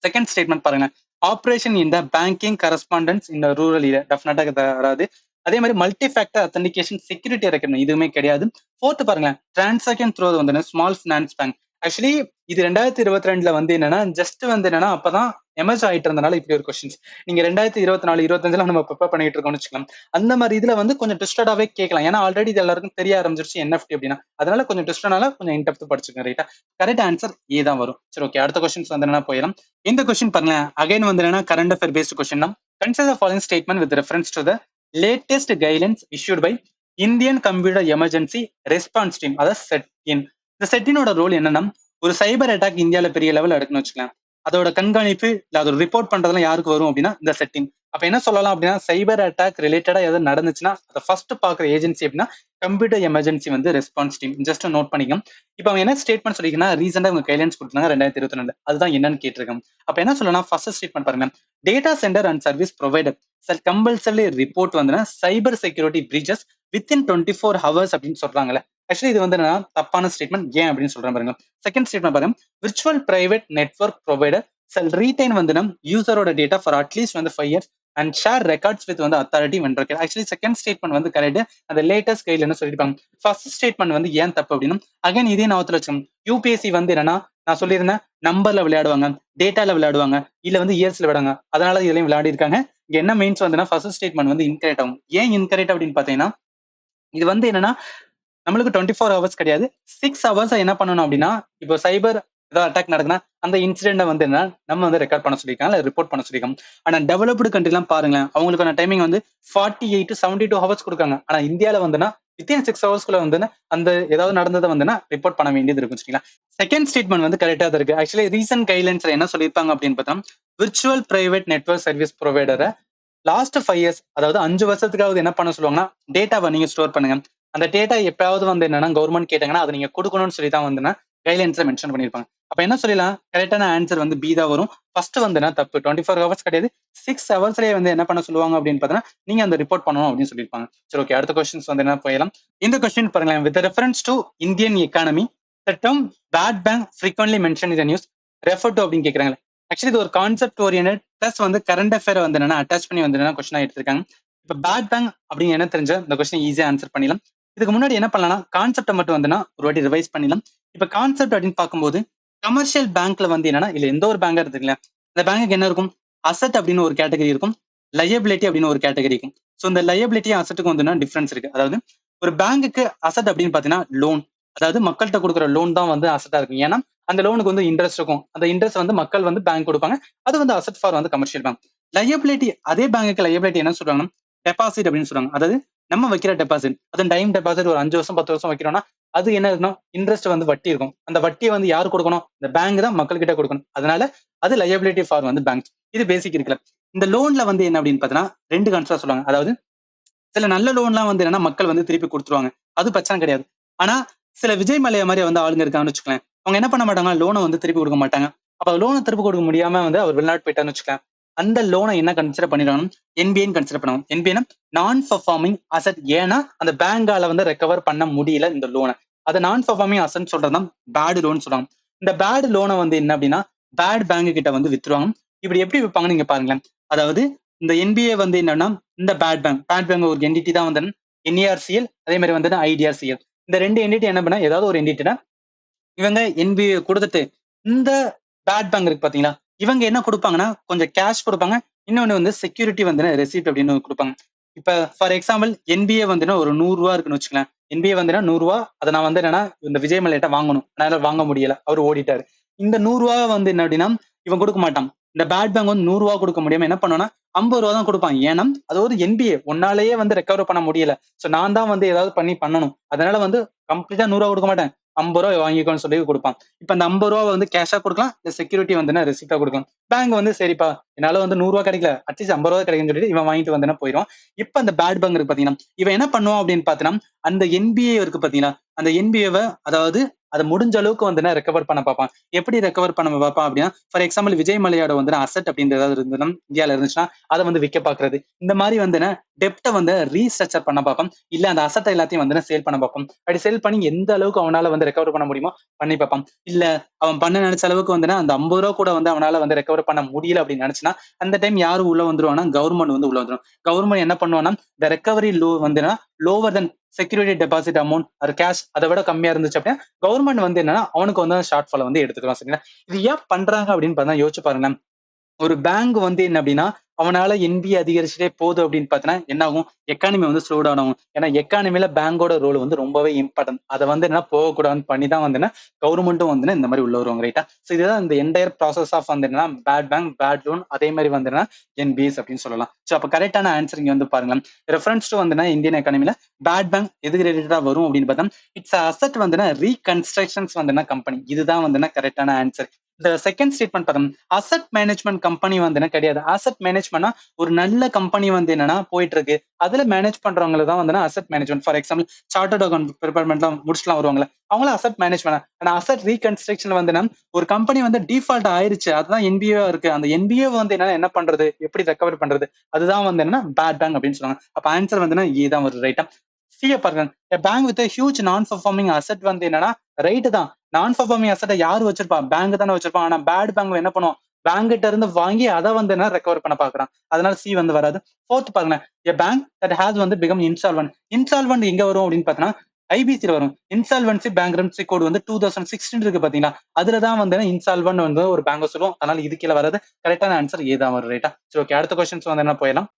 செகண்ட் ஸ்டேட்மெண்ட் பாருங்க. Operation in the banking correspondence in rural area. டெஃபினட்டா வராது. அதே மாதிரி multi factor authentication security recommend இதுவுமே கிடையாது. ஃபோர்த் பாருங்களேன். டிரான்சாக்ஷன் த்ரூ வந்து ஸ்மால் ஃபினான்ஸ் பேங்க். ஆக்சுவலி இது 2022 வந்து என்னன்னா ஜஸ்ட் வந்து என்னன்னா அப்பதான் எமர்ஜ் ஆயிட்டு இருந்தனால இப்படி ஒரு கொஸ்டின்ஸ். நீங்க 2024, 25 நம்ம ப்ரிப்பேர் பண்ணிட்டு இருக்கோம்னு வச்சுக்கலாம். அந்த மாதிரி இதுல வந்து கொஞ்சம் ட்விஸ்டடாவே கேட்கலாம். ஏன்னா ஆல்ரெடி இது எல்லாருக்கும் தெரிய ஆரம்பிச்சிருச்சு என்எஃப்டி அப்படின்னா. அதனால கொஞ்சம் ட்விஸ்டனால கொஞ்சம் இன்டெப்த் படிச்சுக்கோங்க, ரைட்டா? கரெக்ட் ஆன்சர் ஏ தான் வரும். சரி, ஓகே. அடுத்த கொஸ்டின்ஸ் வந்து என்னன்னா போயிடலாம். இந்த கொஸ்டின் பாருங்க. அகைன் வந்து என்னன்னா கரண்ட் அஃபேர் பேஸ்ட் கொஸ்டின் தான். Consider the following statement with reference to the latest guidelines issued by Indian computer emergency response team, அதாவது செட்டின். இந்த செட்டினோட ரோல் என்னன்னா, ஒரு சைபர் அட்டாக் இந்தியாவில பெரிய லெவல் எடுக்கணும்னு வச்சுக்கலாம். அதோட கண்காணிப்பு இல்ல அதோட ரிப்போர்ட் பண்றதுலாம் யாருக்கு வரும் அப்படின்னா இந்த செட்டின். அப்ப என்ன சொல்லலாம் அப்படின்னா, சைபர் அட்டாக் ரிலேட்டடா எதாவது நடந்துச்சுன்னா அதை ஃபர்ஸ்ட் பாக்குற ஏஜென்சி அப்படின்னா கம்ப்யூட்டர் எமர்ஜென்சி வந்து ரெஸ்பான்ஸ் டீம். ஜஸ்ட் நோட் பண்ணிக்கலாம். இப்போ அவங்க என்ன ஸ்டேட்மெண்ட் சொல்லிருக்கீங்கன்னா, ரீசெண்டா அவங்க கைட்லைன்ஸ் கொடுத்தாங்க 2022. அதுதான் என்னன்னு கேட்டிருக்காங்க. அப்ப என்ன சொல்லலாம்? ஃபர்ஸ்ட் ஸ்டேட்மெண்ட் பாருங்க. Data centre and service provider shall compulsory report வந்து cyber security breaches within 24 hours அப்படின்னு சொல்றாங்கல்ல. ஆக்சுவலி இது வந்து தப்பான ஸ்டேட்மெண்ட். ஏன் அப்படின்னு சொல்றேன் பாருங்க. செகண்ட் ஸ்டேட்மெண்ட் பாருங்க. Virtual private network provider shall retain வந்து யூசரோட டேட்டா ஃபார் அட்லீஸ்ட் வந்து 5 years and share records with வந்து authority when required. Actually second statement வந்து கரெக்ட். அந்த லேட்டஸ்ட் கைட்ல என்ன சொல்லிருப்பாங்க. ஃபர்ஸ்ட் ஸ்டேட்மெண்ட் வந்து ஏன் தப்பு அப்படின்னு அகைன் இதே நாவத்துல வச்சுக்கோங்க. யூபிஎஸ்சி வந்து என்னன்னா நான் சொல்லியிருந்தேன் நம்பர்ல விளையாடுவாங்க, டேட்டால விளையாடுவாங்க, இல்ல வந்து இயர்ஸ்ல விளையாடுவாங்க. அதனால இதுலயும் விளையாடி இருக்காங்க. இங்க என்ன மீன்ஸ் வந்து ஃபர்ஸ்ட் ஸ்டேட்மெண்ட் வந்து இன்கரெக்ட் ஆகும். ஏன் இன்கரெக்ட் அப்படின்னு பாத்தீங்கன்னா, இது வந்து என்னன்னா நம்மளுக்கு 24 ஹவர்ஸ் கிடையாது. 6 ஹவர்ஸ் என்ன பண்ணணும் அப்படின்னா, இப்போ சைபர் ஏதாவது அட்டாக் நடக்குன்னா அந்த இன்சிடென்ட வந்து என்ன நம்ம வந்து ரெக்கார்ட் பண்ண சொல்லியிருக்காங்க, ரெப்போர்ட் பண்ண சொல்லியிருக்காங்க. ஆனா டெவலப்டு கண்ட்ரிலாம் பாருங்களேன், அவங்களுக்கான டைமிங் வந்து 48 to 72 ஹவர்ஸ் கொடுக்காங்க. ஆனா இந்தியால வந்துன்னா வித்தின் 6 ஹவர்ஸ்க்குள்ள வந்து அந்த ஏதாவது நடந்ததை வந்து ரிப்போர்ட் பண்ண வேண்டியது இருக்கும். சரிங்களா? செகண்ட் ஸ்டேட்மெண்ட் வந்து கரெக்டா தான் இருக்கு. ஆக்சுவலி ரீசன்ட் கைட்லைன்ஸ்ல என்ன சொல்லியிருப்பாங்க அப்படின்னு பார்த்தா, விர்ச்சுவல் பிரைவேட் நெட்வொர்க் சர்வீஸ் ப்ரொவைடரை லாஸ்ட் 5 இயர்ஸ், அதாவது 5 வருஷத்துக்காவது என்ன பண்ண சொல்லுவாங்கன்னா, டேட்டாவை நீங்க ஸ்டோர் பண்ணுங்க. அந்த டேட்டா எப்பயாவது வந்து என்னன்னா கவர்மெண்ட் கேட்டாங்கன்னா அதை நீங்க கொடுக்கணும்னு சொல்லி தான் வந்து கைட்லைன்ஸ்ல மென்ஷன் பண்ணிருப்பாங்க. அப்ப என்ன சொல்லலாம்? கரெக்டான ஆன்சர் வந்து பி தான் வரும். ஃபர்ஸ்ட் வந்து தப்பு. 24 ஹவர்ஸ் கிடையாது. 6 ஹவர்ஸ்லயே வந்து என்ன பண்ண சொல்லுவாங்க அப்படின்னு பார்த்தீங்கன்னா, நீங்க அந்த ரிப்போர்ட் பண்ணணும் அப்படின்னு சொல்லியிருப்பாங்க. சரி, ஓகே. அடுத்த கொஸ்டின்ஸ் வந்து என்ன போயிடலாம். இந்த கொஸ்டின் பாருங்களேன். With reference to Indian economy the term bad bank frequently mentioned in the news refer to அப்படின்னு கேட்கறாங்க. ஆக்சுவலி இது ஒரு கான்செப்ட் ஓரியன்ட் பிளஸ் வந்து கரண்ட் அஃபேர் வந்து என்னன்னா அட்டாச் பண்ணி வந்து என்னன்னா கொஸ்டின் எடுத்திருக்காங்க. இப்ப பேட் பேங்க் அப்படின்னு என்ன தெரிஞ்ச இந்த கொஸ்டின் ஈஸியா ஆன்சர் பண்ணிடலாம். இதுக்கு முன்னாடி என்ன பண்ணலாம்? கான்செப்டை மட்டும் வந்து ஒரு வாட்டி ரிவைஸ் பண்ணிடலாம். இப்ப கான்செப்ட் அப்படின்னு பார்க்கும்போது கமர்ஷியல் பேங்க்ல வந்து என்னன்னா இல்ல எந்த ஒரு பேங்கா இருக்குல்ல, அந்த பேங்க்கு என்ன இருக்கும்? அசெட் அப்படின்னு ஒரு கேட்டகரி இருக்கும், லயபிலிட்டி அப்படின்னு ஒரு கேட்டகரி இருக்கும். ஸோ இந்த லயபிலிட்டி அசெட்டுக்கு வந்து டிஃபரன்ஸ் இருக்கு. அதாவது ஒரு பேங்குக்கு அசெட் அப்படின்னு பாத்தீங்கன்னா லோன், அதாவது மக்கள்கிட்ட கொடுக்குற லோன் தான் வந்து அசெட்டா இருக்கும். ஏன்னா அந்த லோனுக்கு வந்து இன்ட்ரெஸ்ட் இருக்கும். அந்த இன்ட்ரெஸ்ட் வந்து மக்கள் வந்து பேங்க் கொடுப்பாங்க. அது வந்து அசெட் ஃபார் வந்து கமர்ஷியல் பேங்க். லயபிலிட்டி, அதே பேங்குக்கு லயபிலிட்டி என்ன சொல்றாங்கன்னா டெபாசிட் அப்படின்னு சொல்றாங்க. அதாவது நம்ம வைக்கிற டெபாசிட், அது டைம் டெபாசிட் ஒரு 5 வருஷம் 10 வருஷம் வைக்கிறோம்னா அது என்ன இருக்கணும்? இன்ட்ரெஸ்ட் வந்து வட்டி இருக்கும். அந்த வட்டியை வந்து யார் கொடுக்கணும்? இந்த பேங்க் தான் மக்கள் கிட்ட கொடுக்கணும். அதனால அது லயபிலிட்டி ஃபார் வந்து பேங்க். இது பேசிக் இருக்குல்ல. இந்த லோன்ல வந்து என்ன அப்படின்னு பாத்தீங்கன்னா 2 கான்செப்ட் சொல்லுவாங்க. அதாவது சில நல்ல லோன்லாம் வந்து என்னன்னா மக்கள் வந்து திருப்பி கொடுத்துருவாங்க. அது பிரச்சனை கிடையாது. ஆனா சில விஜய் மல்லையா மாதிரி வந்து ஆளுங்க இருக்காங்கன்னு வச்சுக்கலாம். அவங்க என்ன பண்ண மாட்டாங்க? லோனை வந்து திருப்பி கொடுக்க மாட்டாங்க. அப்ப லோனை திருப்பி கொடுக்க முடியாம வந்து அவர் வெளிநாட்டு போயிட்டான்னு வச்சுக்கலாம். அந்த லோனை என்ன கன்சிடர் பண்ணிடணும்? என்பிஏன்னு கன்சிடர் பண்ணுவோம். என்பிஏனா நான் பர்ஃபார்மிங் அசெட். ஏன்னா அந்த பேங்கால வந்து ரெக்கவர் பண்ண முடியல இந்த லோனை. அதை நான் பர்ஃபார்மிங் அசெட் சொல்றதுதான் பேட் லோன் சொல்றாங்க. இந்த பேட் லோனை வந்து என்ன அப்படின்னா பேட் பேங்க் கிட்ட வந்து வித்துருவாங்க. இப்படி எப்படி விற்பாங்கன்னு நீங்க பாருங்களேன். அதாவது இந்த என்பிஏ வந்து என்னன்னா இந்த பேட் பேங்க் ஒரு என்டிட்டி தான் வந்து என்ஏஆர்சிஎல், அதே மாதிரி வந்து ஐடிஆர்சிஎல். இந்த 2 என்டிட்டி என்ன பண்ணா ஏதாவது ஒரு என்டிட்டினா இவங்க என்பிஏ கொடுத்துட்டு இந்த பேட் பேங்க் இருக்கு பாத்தீங்களா, இவங்க என்ன கொடுப்பாங்கன்னா கொஞ்சம் கேஷ் கொடுப்பாங்க. இன்னொன்னு வந்து செக்யூரிட்டி வந்து ரெசிப்ட் அப்படின்னு கொடுப்பாங்க. இப்ப ஃபார் எக்ஸாம்பிள் என்பிஏ வந்து ஒரு 100 ரூபா இருக்குன்னு வச்சுக்கலாம். என்பிஏ வந்து 100 ரூபா. அதை நான் வந்து என்னன்னா இந்த விஜய் மல்லையிட்ட வாங்கணும். என்னால வாங்க முடியல. அவர் ஓடிட்டாரு. இந்த 100 ரூபா வந்து என்ன அப்படின்னா இவன் கொடுக்க மாட்டான். இந்த பேட் பேங்க் வந்து 100 ரூபா கொடுக்க முடியாம என்ன பண்ணுவான்னா 50 ரூபா தான் கொடுப்பான். ஏன்னா அது ஒரு என்பிஏ உன்னாலேயே வந்து ரெக்கவர் பண்ண முடியல. சோ நான் தான் வந்து ஏதாவது பண்ணணும். அதனால வந்து கம்ப்ளீட்டா 100 ரூபா கொடுக்க மாட்டேன். 50 ரூபா வாங்கிக்கோன்னு சொல்லி கொடுப்பான். இப்ப அந்த 50 ரூபா வந்து கேஷா கொடுக்கலாம். இல்ல செக்யூரிட்டி வந்து ரெசிப்டா கொடுக்கலாம். பேங்க் வந்து சரிப்பா என்னால வந்து 100 ரூபா கிடைக்கல. அட்லீஸ்ட் 50 ரூபா கிடைக்குன்னு சொல்லிட்டு இவன் வாங்கிட்டு வந்து போயிடும். இப்ப அந்த பேட் பேங்க் இருக்கு பாத்தீங்கன்னா இவன் என்ன பண்ணுவான் அப்படின்னு பாத்தீங்கன்னா அந்த என்பிஏ இருக்கு பாத்தீங்கன்னா அந்த என்பிஏவை அதாவது அதை முடிஞ்ச அளவுக்கு வந்து ரெக்கவர் பண்ண பார்ப்பான். எப்படி ரெக்கவர் பண்ண பார்ப்பான் அப்படின்னா ஃபார் எக்ஸாம்பிள் விஜய் மலையோட வந்து அசெட் அப்படின்ற ஏதாவது இருந்ததுன்னா இந்தியால இருந்துச்சுன்னா அதை வந்து விற்க பாக்குறது. இந்த மாதிரி வந்து டெப்ட வந்து ரீஸ்ட்ரக்சர் பண்ண பார்ப்பான். இல்ல அந்த அசெட் எல்லாத்தையும் வந்து சேல் பண்ண பார்ப்பான். அப்படி சேல் பண்ணி எந்த அளவுக்கு அவனால வந்து ரெக்கவர் பண்ண முடியுமோ பண்ணி பார்ப்பான். இல்ல அவன் பண்ண நினைச்ச அளவுக்கு வந்து அந்த 50 ரூபா கூட வந்து அவனால வந்து ரெக்கவர் பண்ண முடியல அப்படின்னு நினைச்சுன்னா அந்த டைம் யாரு உள்ள வந்துருவானா கவர்மெண்ட் வந்து உள்ள வந்துடும். கவர்மெண்ட் என்ன பண்ணுவானா இந்த ரெக்கவரி லோ வந்து லோவர் தென் செக்யூரிட்டி டெபாசிட் அமௌண்ட் அது கேஷ் அதை விட கம்மியா இருந்துச்சு அப்படின்னா கவர்மெண்ட் வந்து என்னன்னா அவனுக்கு வந்து ஷார்ட் ஃபால் வந்து எடுத்துக்கலாம். சரிங்களா? இது ஏன் பண்றாங்க அப்படின்னு பார்த்தா யோசிச்சு பாருங்க. ஒரு பேங்க் வந்து என்ன அப்படின்னா அவனால என்பிஏ அதிகரிச்சுட்டே போகுது அப்படின்னு பார்த்தீங்கன்னா என்ன ஆகும் எக்கானமி வந்து ஸ்லோ டவுன் ஆகும். ஏன்னா எக்கானமில பேங்கோட ரோல் வந்து ரொம்பவே இம்பார்ட்டன்ட். அதை வந்து என்ன போகக்கூடாதுன்னு பண்ணி தான் வந்து கவர்மெண்ட்டும் வந்து இந்த மாதிரி உள்ள வருவாங்க. ரைட்டா? ஸோ இதுதான் இந்த என்டையர் ப்ராசஸ் ஆஃப் வந்து பேட் பேங்க் பேட் லோன் அதே மாதிரி வந்து என்பிஎஸ் அப்படின்னு சொல்லலாம். ஸோ அப்போ கரெக்டான ஆன்சர் இங்க வந்து பாருங்க. ரெஃபரன்ஸ் டு வந்து இந்தியன் எக்கானமில பேட் பேங்க் எதுக்கு ரிலேட்டடா வரும் அப்படின்னு பார்த்தா இட்ஸ் அசெட் வந்து ரீகன்ஸ்ட்ரக்ஷன்ஸ் வந்து கம்பெனி. இதுதான் வந்து கரெக்டான ஆன்சர். இந்த செகண்ட் ஸ்டேட்மெண்ட் பாருங்க. அசெட் மேனேஜ்மெண்ட் கம்பெனி வந்து கிடையாது. அசெட் மேனேஜ்மெண்ட்னா ஒரு நல்ல கம்பெனி வந்து என்னன்னா போயிட்டு இருக்கு. அதுல மேனேஜ் பண்றவங்க தான் வந்து asset management. For example chartered account ப்ரிப்பேர்மெண்ட்லாம் முடிச்சுலாம் வருவாங்களே அவங்களும் அசெட் மேனேஜ்மெண்ட். ஆனா அசெட் ரீகன்ஸ்ட்ரக்ஷன் வந்து ஒரு கம்பெனி வந்து டிஃபால்ட் ஆயிருச்சு. அதுதான் என்பிஏ இருக்கு. அந்த என்பிஏ வந்து என்ன பண்றது எப்படி ரெக்கவர் பண்றது அதுதான் வந்து என்னன்னா பேட் பேங்க் அப்படின்னு சொல்லுவாங்க. அப்ப ஆன்சர் வந்து இதுதான் ஒரு ரைட்டா. சிஏ பாருங்க பேங்க் வித் ஹியூஜ் நான் பர்ஃபார்மிங் அசெட் வந்து என்னன்னா ரைட்டு தான். நான் பர்ஃபார்மிங் அசெட்டை யாரு வச்சிருப்பான் பேங்க் தானே வச்சிருப்பான். ஆனா பேட் பேங்க் என்ன பண்ணுவோம் பேங்க் கிட்ட இருந்து வாங்கி அதை வந்து என்ன ரெக்கவர் பண்ண பாக்குறான். அதனால சி வந்து வராது. ஃபோர்த் பாருங்க எ பேங்க் தட் ஹேஸ் வந்து பிகம் இன்சால்வன்ட். இன்சால்வன்ட் எங்க வரும் அப்படின்னு பாத்தீங்கன்னா ஐபிசி வரும். இன்சால்வன்சி பேங்க்ரப்சி கோட் வந்து 2016 இருக்கு பாத்தீங்களா அதுலதான் வந்து இன்சால்வன்ட் வந்து ஒரு பேங்க் சொல்லுவோம். அதனால இது கீழே வராது. கரெக்டான ஆன்சர் ஏதான் வரும். ரைட்டா? சரி ஓகே அடுத்த கொஸ்டின்ஸ் வந்து என்ன போயிடலாம்.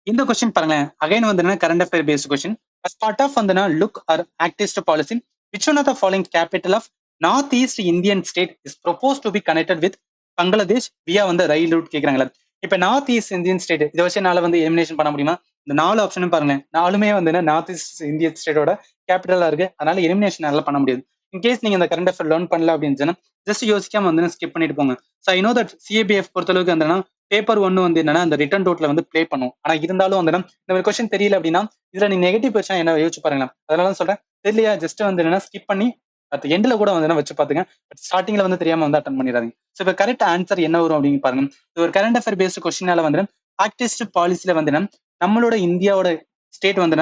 இந்த கொஸ்டின் பாருங்களேன் அகைன் வந்து current affair based question. as part of வந்து look or act east policy which one of the following capital of north east Indian state is proposed to be connected with Bangladesh via வந்து ரயில் root கேக்குறாங்களா. இப்ப north east Indian state இதை வச்சு என்னால வந்து elimination பண்ண முடியுமா. இந்த 4 ஆப்ஷனும் பாருங்க நாலுமே வந்து நார்த் ஈஸ்ட் இந்தியன் ஸ்டேட்டோட கேபிட்டலா இருக்கு. அதனால எலிமினேஷன் என்னால பண்ண முடியாது. இன்கேஸ் நீங்க இந்த கரண்ட் அஃபேர் லேர்ன் பண்ணல அப்படின்னு ஜஸ்ட் யோசிக்காம வந்து ஸ்கிப் பண்ணிட்டு போங்க. So I know that CAPF பொறுத்தளவுக்கு வந்து பேப்பர் ஒன்னு வந்து என்னன்னா அந்த ரிட்டன் டோட்ல வந்து ப்ளே பண்ணும். ஆனா இருந்தாலும் வந்து இந்த மாதிரி கொஸ்டின் தெரியல அப்படின்னா இதுல நீ நெகட்டிவ் பிரச்சனை என்ன யோசிச்சு பாருங்க. அதனால சொல்றேன் தெரியலையா ஜஸ்ட் வந்து என்னன்னா ஸ்கிப் பண்ணி அது எண்ட்ல கூட வந்து வச்சு பாத்துங்க. பட் ஸ்டார்டிங்ல வந்து தெரியாம வந்து அட்டன் பண்ணிடாதீங்க. ஸோ இப்போ கரெக்ட் ஆன்சர் என்ன வரும் அப்படின்னு பாருங்க. இது ஒரு கரண்ட் அஃபேர் பேஸ்ட் கொஸ்டினால வந்து ஆக்டிஸ்ட் பாலிசில வந்து நம்மளோட இந்தியாவோட ஸ்டேட் வந்து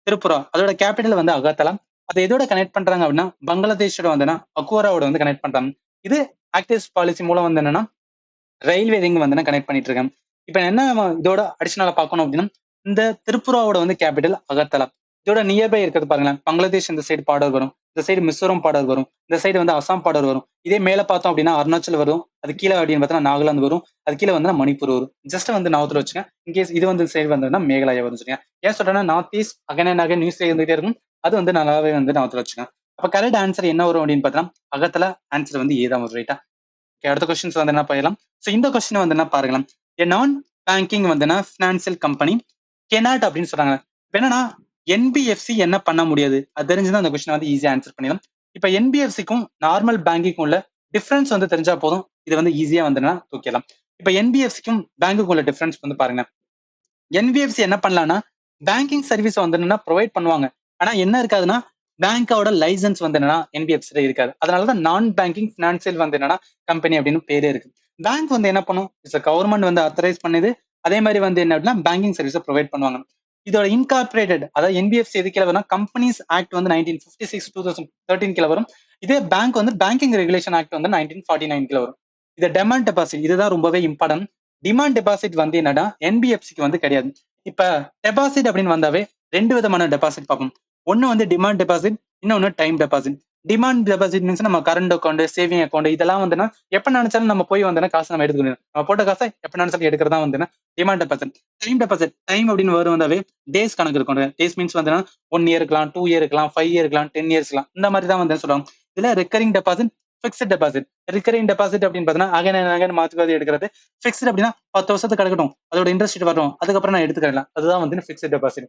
திரிபுரா அதோட கேபிட்டல் வந்து அகர்தலா. அதை எதோட கனெக்ட் பண்றாங்க அப்படின்னா பங்களாதேஷோட வந்து அக்வாராவோட வந்து கனெக்ட் பண்றாங்க. இது ஆக்டிஸ்ட் பாலிசி மூலம் வந்து என்னன்னா ரயில்வே ரிங் வந்து கனெக்ட் பண்ணிட்டு இருக்கேன். இப்ப என்ன இதோட அடிஷனலா பார்க்கணும் அப்படின்னா இந்த திரிபுராவோட வந்து கேபிட்டல் அகர்தலா. இதோட நியர்பை இருக்கிறது பாருங்களேன் பங்களாதேஷ் இந்த சைடு பார்டர் வரும். இந்த சைடு மிசோரம் பார்டர் வரும். இந்த சைடு வந்து அசாம் பார்டர் வரும். இதே மேல பார்த்தோம் அப்படின்னா அருணாச்சல் வரும். அது கீழே அப்படின்னு பார்த்தா நாகாலாந்து வரும். அது கீழே வந்து மணிப்பூர் வரும். ஜஸ்ட் வந்து நார்த்ல வச்சுங்க. இன்கேஸ் இது வந்து சைடு வந்ததுன்னா மேகாலயா வரும். சரிங்க ஏன் சொல்றேன்னா north east Agan and Agan news இருந்துகிட்டே இருக்கும். அது வந்து நல்லாவே வந்து நார்த்ல வச்சுங்க. அப்ப கரெக்ட் ஆன்சர் என்ன வரும் அப்படின்னு பார்த்தா அகத்துல ஆன்சர் வந்து ஏதான் வரும். ரைட்டா? அடுத்த கொஸ்டின்ஸ் வந்து என்ன போயிடலாம். ஸோ இந்த கொஸ்டின் வந்து என்ன பாருங்களேன். ஏ நான் பேங்கிங் வந்து ஃபினான்சியல் கம்பெனி கெனாட் அப்படின்னு சொல்றாங்க. இப்போ என்னன்னா என்பிஎஃப்சி என்ன பண்ண முடியாது அது தெரிஞ்சுதான் அந்த கொஸ்டின் வந்து ஈஸியா ஆன்சர் பண்ணிடலாம். இப்போ என்பிஎஃப்சிக்கும் நார்மல் பேங்கிங்கும் உள்ள டிஃபரன்ஸ் வந்து தெரிஞ்சா போதும். இது வந்து ஈஸியா வந்து தூக்கிடலாம். இப்போ என்பிஎஃப்சிக்கும் பேங்குக்கும் உள்ள டிஃபரன்ஸ் வந்து பாருங்க. என்பிஎஃப்சி என்ன பண்ணலாம்னா பேங்கிங் சர்வீஸ் வந்து என்னன்னா ப்ரொவைட் பண்ணுவாங்க. ஆனா என்ன இருக்காதுன்னா பேங்கோட லைசன்ஸ் வந்து என்னன்னா என்பிஎஃப்சி இருக்காது. அதனாலதான் நான் பேங்கிங் பினான்சியல் வந்து என்னன்னா கம்பெனி அப்படின்னு பேரே இருக்கு. பேங்க் வந்து என்ன பண்ணும் இட்ஸ் கவர்மெண்ட் வந்து அத்தரைஸ் பண்ணுது. அதே மாதிரி வந்து என்ன அப்படின்னா பேங்கிங் சர்வீஸை ப்ரொவைட் பண்ணுவாங்க. இதோட இன்கார்பரேட்டட் அதாவது என்பிஎஃப்சி எது கீழே வரும் கம்பெனிஸ் ஆக்ட் வந்து 1956 2013 கீழே வரும். இதே பேங்க் வந்து பேங்கிங் ரெகுலேஷன் ஆக்ட் வந்து 1949 கீழே வரும். இது டிமாண்ட் டெபாசிட் இதுதான் ரொம்பவே இம்பார்ட்டன்ட். டிமாண்ட் டெபாசிட் வந்து என்னன்னா என்பிஎஃப்சிக்கு வந்து கிடையாது. இப்ப டெபாசிட் அப்படின்னு வந்தாவே ரெண்டு விதமான டெபாசிட் பார்ப்போம். ஒன்னு வந்து டிமாண்ட் டெபாசிட் இன்னொன்னு time deposit. Demand deposit means நம்ம கரண்ட் அக்கௌண்ட், சேவிங் அக்கௌண்ட் இதெல்லாம் வந்துன்னா எப்ப நினைச்சாலும் நம்ம போய் வந்து காசு நம்ம எடுத்துக்கணும். நம்ம போட்ட காசை எப்ப நினைச்சாலும் எடுக்கிறதா வந்து டிமாண்ட் டெபாசிட். டைம் அப்படின்னு வரும் வந்தாவே டேஸ் கணக்கு இருக்கும். டேஸ் மீன்ஸ் வந்து 1 இயர் இருக்கலாம், 2 இயர் இருக்கலாம், 5 இயர் இருக்கலாம், 10 இயர்ஸ் இருக்கலாம். இந்த மாதிரி தான் வந்து சொல்லுவாங்க. இதுல recurring deposit, fixed deposit. Recurring deposit அப்படின்னு பார்த்தீங்கன்னா அகைன் மாத்தி எடுக்கிறது. பிக்ஸ்ட் அப்படின்னா 10 வருஷத்துக்கு கிடக்கட்டும், அதோட இன்ட்ரெஸ்ட் வரும், அதுக்கப்புறம் நான் எடுத்துக்கலாம். அதுதான் வந்து பிக்ஸ்ட் டெபாசிட்.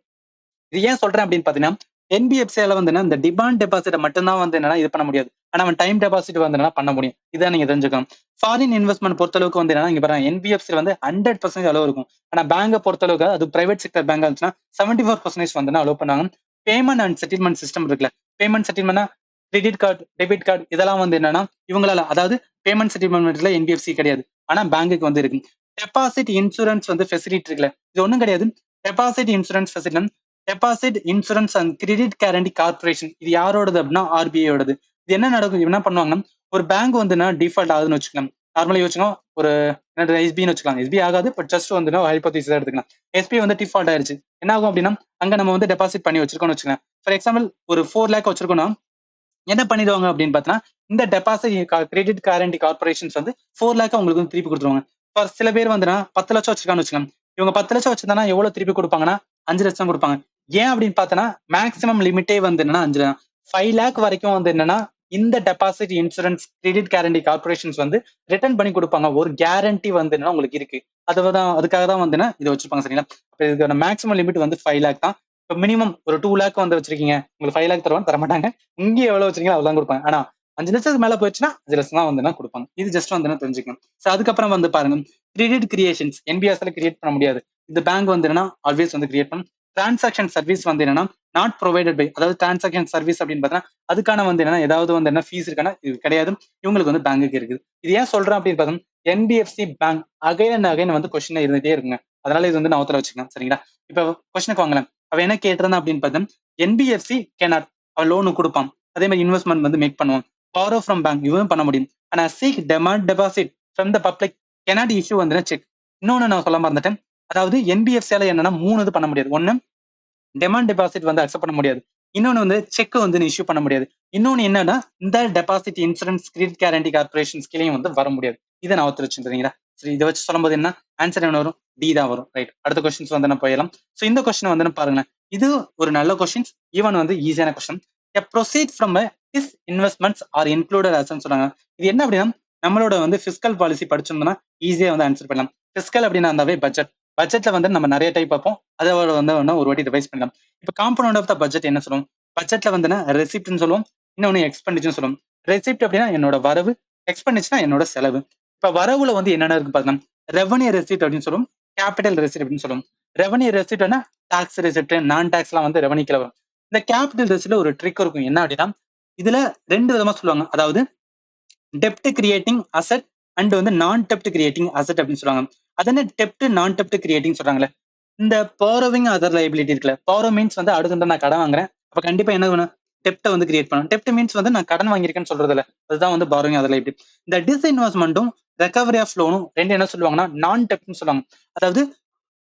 இது ஏன் சொல்றேன் அப்படின்னு பாத்தீங்கன்னா என்பிஎஃப்சியால வந்து இந்த டிமாண்ட் டெபாசிட் மட்டும்தான் வந்து என்னன்னா இது பண்ண முடியாது. ஆனா அவன் டைம் டெபாசிட் வந்து பண்ண முடியும். இதான் நீங்க தெரிஞ்சுக்கணும். ஃபாரின் இன்வெஸ்ட்மெண்ட் பொறுத்தளவுக்கு வந்து என்னன்னா இங்க பாருங்க என்பிஎஃப்சி வந்து 100% அளவு இருக்கும். ஆனா பேங்கை பொறுத்தளவுக்கு அது பிரைவேட் செக்டர் பேங்க் இருந்துச்சுன்னா 74% வந்து அலோவ் பண்ணாங்க. பேமெண்ட் அண்ட் செட்டில்மெண்ட் சிஸ்டம் இருக்குல்ல, பேமெண்ட் செட்டில்மெண்ட்னா கிரெடிட் கார்டு, டெபிட் கார்டு இதெல்லாம் வந்து என்னன்னா இவங்களால, அதாவது பேமெண்ட் செட்டில்மெண்ட்ல என்பிஎஃப்சி கிடையாது, ஆனா பேங்குக்கு வந்து இருக்கு. டெபாசிட் இன்சூரன்ஸ் வந்து ஃபெசிலிட்டி இருக்குல்ல, இது ஒண்ணும் கிடையாது. Deposit insurance facility, deposit insurance and credit guarantee corporation, இது யாரோடது அப்படின்னா ஆர்பிஐயோடது. இது என்ன நடக்கும், என்ன பண்ணுவாங்கன்னா ஒரு பேங்க் வந்து டிஃபால்ட் ஆகுதுன்னு வச்சுக்கலாம். நார்மலா யோசிச்சுக்கோங்க, ஒரு எஸ்பின்னு வச்சுக்கலாம். எஸ்பி ஆகாது, பட் ஜஸ்ட் வந்து ஹைபோதிசிஸ் எடுத்துக்கலாம். எஸ்பி வந்து டிஃபால்ட் ஆயிருச்சு, என்ன ஆகும் அப்படின்னா அங்க நம்ம வந்து டெபாசிட் பண்ணி வச்சிருக்கோம்னு வச்சுக்கலாம். ஃபார் எக்ஸாம்பிள் ஒரு 4 லேக் வச்சிருக்கோம்னா என்ன பண்ணிடுவாங்க அப்படின்னு பார்த்தீங்கன்னா இந்த டெபாசிட் கிரெடிட் கேரண்டி கார்பரேஷன்ஸ் வந்து 4 லேக் உங்களுக்கு வந்து திருப்பி கொடுத்துருவாங்க. இப்போ சில பேர் வந்து 10 லட்சம் வச்சிருக்கான்னு வச்சுக்கோங்க. இவங்க 10 லட்சம் வச்சிருந்தானா எவ்வளவு திருப்பி கொடுப்பாங்கன்னா 5 லட்சம் கொடுப்பாங்க. ஏன் அப்படின்னு பார்த்தோன்னா மேக்ஸிமம் லிமிட்டே வந்து என்னன்னா 5 தான். 5 லேக் வரைக்கும் வந்து என்னன்னா இந்த deposit insurance credit guarantee corporations வந்து ரிட்டர்ன் பண்ணி கொடுப்பாங்க. ஒரு கேரண்டி வந்து என்னன்னா உங்களுக்கு இருக்கு. அதுக்காக தான் வந்து இதை வச்சிருப்பாங்க. சரிங்களா? இப்போ இதுக்கான மேக்ஸிமம் லிமிட் வந்து 5 லேக் தான். இப்போ மினிமம் ஒரு 2 லேக் வந்து வச்சிருக்கீங்க, உங்களுக்கு 5 லேக் தர மாட்டாங்க. இங்க எவ்வளவு வச்சிருக்கீங்க அவ்வளவுதான் கொடுப்பாங்க. ஆனா 5 லட்சத்துக்கு மேல போயிடுச்சுன்னா 5 லட்சம் தான் வந்து கொடுப்பாங்க. இது ஜஸ்ட் வந்து தெரிஞ்சுக்கணும். ஸோ அதுக்கப்புறம் வந்து பாருங்க, கிரெடிட் கிரியேஷன்ஸ் என்பிஎஸ்ல கிரியேட் பண்ண முடியாது. இந்த பேங்க் வந்து என்னன்னா ஆல்வேஸ் வந்து கிரியேட் பண்ணும். டிரான்சாக்ஷன் சர்வீஸ் வந்து என்னன்னா நாட் ப்ரொவைடட் பை, அதாவது டிரான்சாக்ஷன் சர்வீஸ் அப்படின்னு பார்த்தா அதுக்கான வந்து என்னன்னா ஏதாவது வந்து என்ன ஃபீஸ் இருக்கானா இது கிடையாது. இவங்களுக்கு வந்து பேங்குக்கு இருக்குது. இது ஏன் சொல்றேன் அப்படின்னு பார்த்தோம், NBFC bank again and again வந்து கொஸ்டின் இருந்துட்டே இருக்குங்க. அதனால இது வந்து நான் ஒருத்தர வச்சுக்கலாம். சரிங்களா? இப்போ கொஸ்டினுக்கு வாங்கலாம். அவன் என்ன கேட்டிருந்தான் அப்படின்னு பார்த்தா என்பிஎஃப்சி கேனாட், அவன் லோனு கொடுப்பான், அதே மாதிரி இன்வெஸ்ட்மெண்ட் வந்து மேக் பண்ணுவான். பாரோ ஃப்ரம் பேங்க் இவன் பண்ண முடியும். ஆனா seek demand deposit from the public cannot issue வந்து செக். இன்னொன்னு நான் சொல்ல மறந்துட்டேன். அதாவது என்பிஎஃப்சியால என்னன்னா 3 இது பண்ண முடியாது. ஒன்னு டிமாண்ட் டெபாசிட் வந்து அக்செப்ட் பண்ண முடியாது. இன்னொன்னு வந்து செக் வந்து இஷ்யூ பண்ண முடியாது. இன்னொன்னு என்னன்னா இந்த deposit insurance credit guarantee corporation கீழயும் வந்து வர முடியாது. இதை நான் ஒத்து வச்சுருந்தீங்களா? சரி, இதை வச்சு சொல்லும்போது என்ன ஆன்சர் என்ன வரும்? டி தான் வரும். ரைட், அடுத்த கொஸ்டின்ஸ் வந்து நான் போயிடலாம். ஸோ இந்த கொஸ்டின் வந்து பாருங்க, இது ஒரு நல்ல கொஸ்டின்ஸ், ஈவன் வந்து ஈஸியான question. Proceed from this investments are included அஸ்ன்னு சொல்றாங்க. இது என்ன அப்படின்னா நம்மளோட வந்து பிஸ்கல் பாலிசி படிச்சிருந்தோம்னா ஈஸியா வந்து ஆன்சர் பண்ணலாம். பிஸ்கல் அப்படின்னா இருந்தாவே பட்ஜெட். பட்ஜெட்ல வந்து நம்ம நிறைய டைப் பார்ப்போம். அதோட வந்து ஒரு வாட்டி ரிவைஸ் பண்ணலாம். இப்போ காம்பனண்ட் ஆஃப் த பட்ஜெட் என்ன சொல்லுவோம்? பட்ஜெட்ல வந்து ரெசிப்ட்னு சொல்லுவோம், இன்னொன்னு எக்ஸ்பெண்டிச்சர்னு சொல்லுவோம். ரெசிப்ட் அப்படின்னா என்னோட வரவு, எக்ஸ்பெண்டிச்சர்னா என்னோட செலவு. இப்ப வரவுல வந்து என்னென்ன இருக்கு பாருங்க, ரெவன்யூ ரெசிப்ட் அப்படின்னு சொல்லுவோம், கேபிட்டல் ரெசிப்ட் அப்படின்னு சொல்லுவோம். ரெவன்யூ ரெசிப்ட்னா டாக்ஸ் ரெசிப்ட், நான் டாக்ஸ்லாம் வந்து ரெவன்யூல வரும். இந்த கேபிட்டல் ரெசிப்ட்ல ஒரு ட்ரிக் இருக்கும். என்ன அப்படின்னா இதுல 2 விதமா சொல்லுவாங்க. அதாவது டெப்ட் கிரியேட்டிங் அசெட் அண்ட் வந்து நான் டெப்ட் கிரியேட்டிங் அசெட் அப்படின்னு சொல்லுவாங்க. அதன டெப்ட் நான் டெப்ட் கிரியேட்டிங் சொல்றாங்களே, இந்த பாரோவிங் அதர் லைபிலிட்டி இருக்குல்ல, பாரோ மீன்ஸ் வந்து அடுத்து நான் கடன் வாங்குறேன், அப்ப கண்டிப்பா என்ன வேணும், டெப்ட்டை வந்து கிரியேட் பண்ணணும். டெப்ட் மீன்ஸ் வந்து நான் கடன் வாங்கியிருக்கேன்னு சொல்றது இல்ல, அதுதான் வந்து பாரோவிங் அதர் லைபிலிட்டி. இந்த டிஸ்இன்வெஸ்ட்மெண்ட்டும் ரெக்கவரி ஆஃப் லோனும் ரெண்டு என்ன சொல்லுவாங்கன்னா நான் டெப்ட்னு சொல்லுவாங்க. அதாவது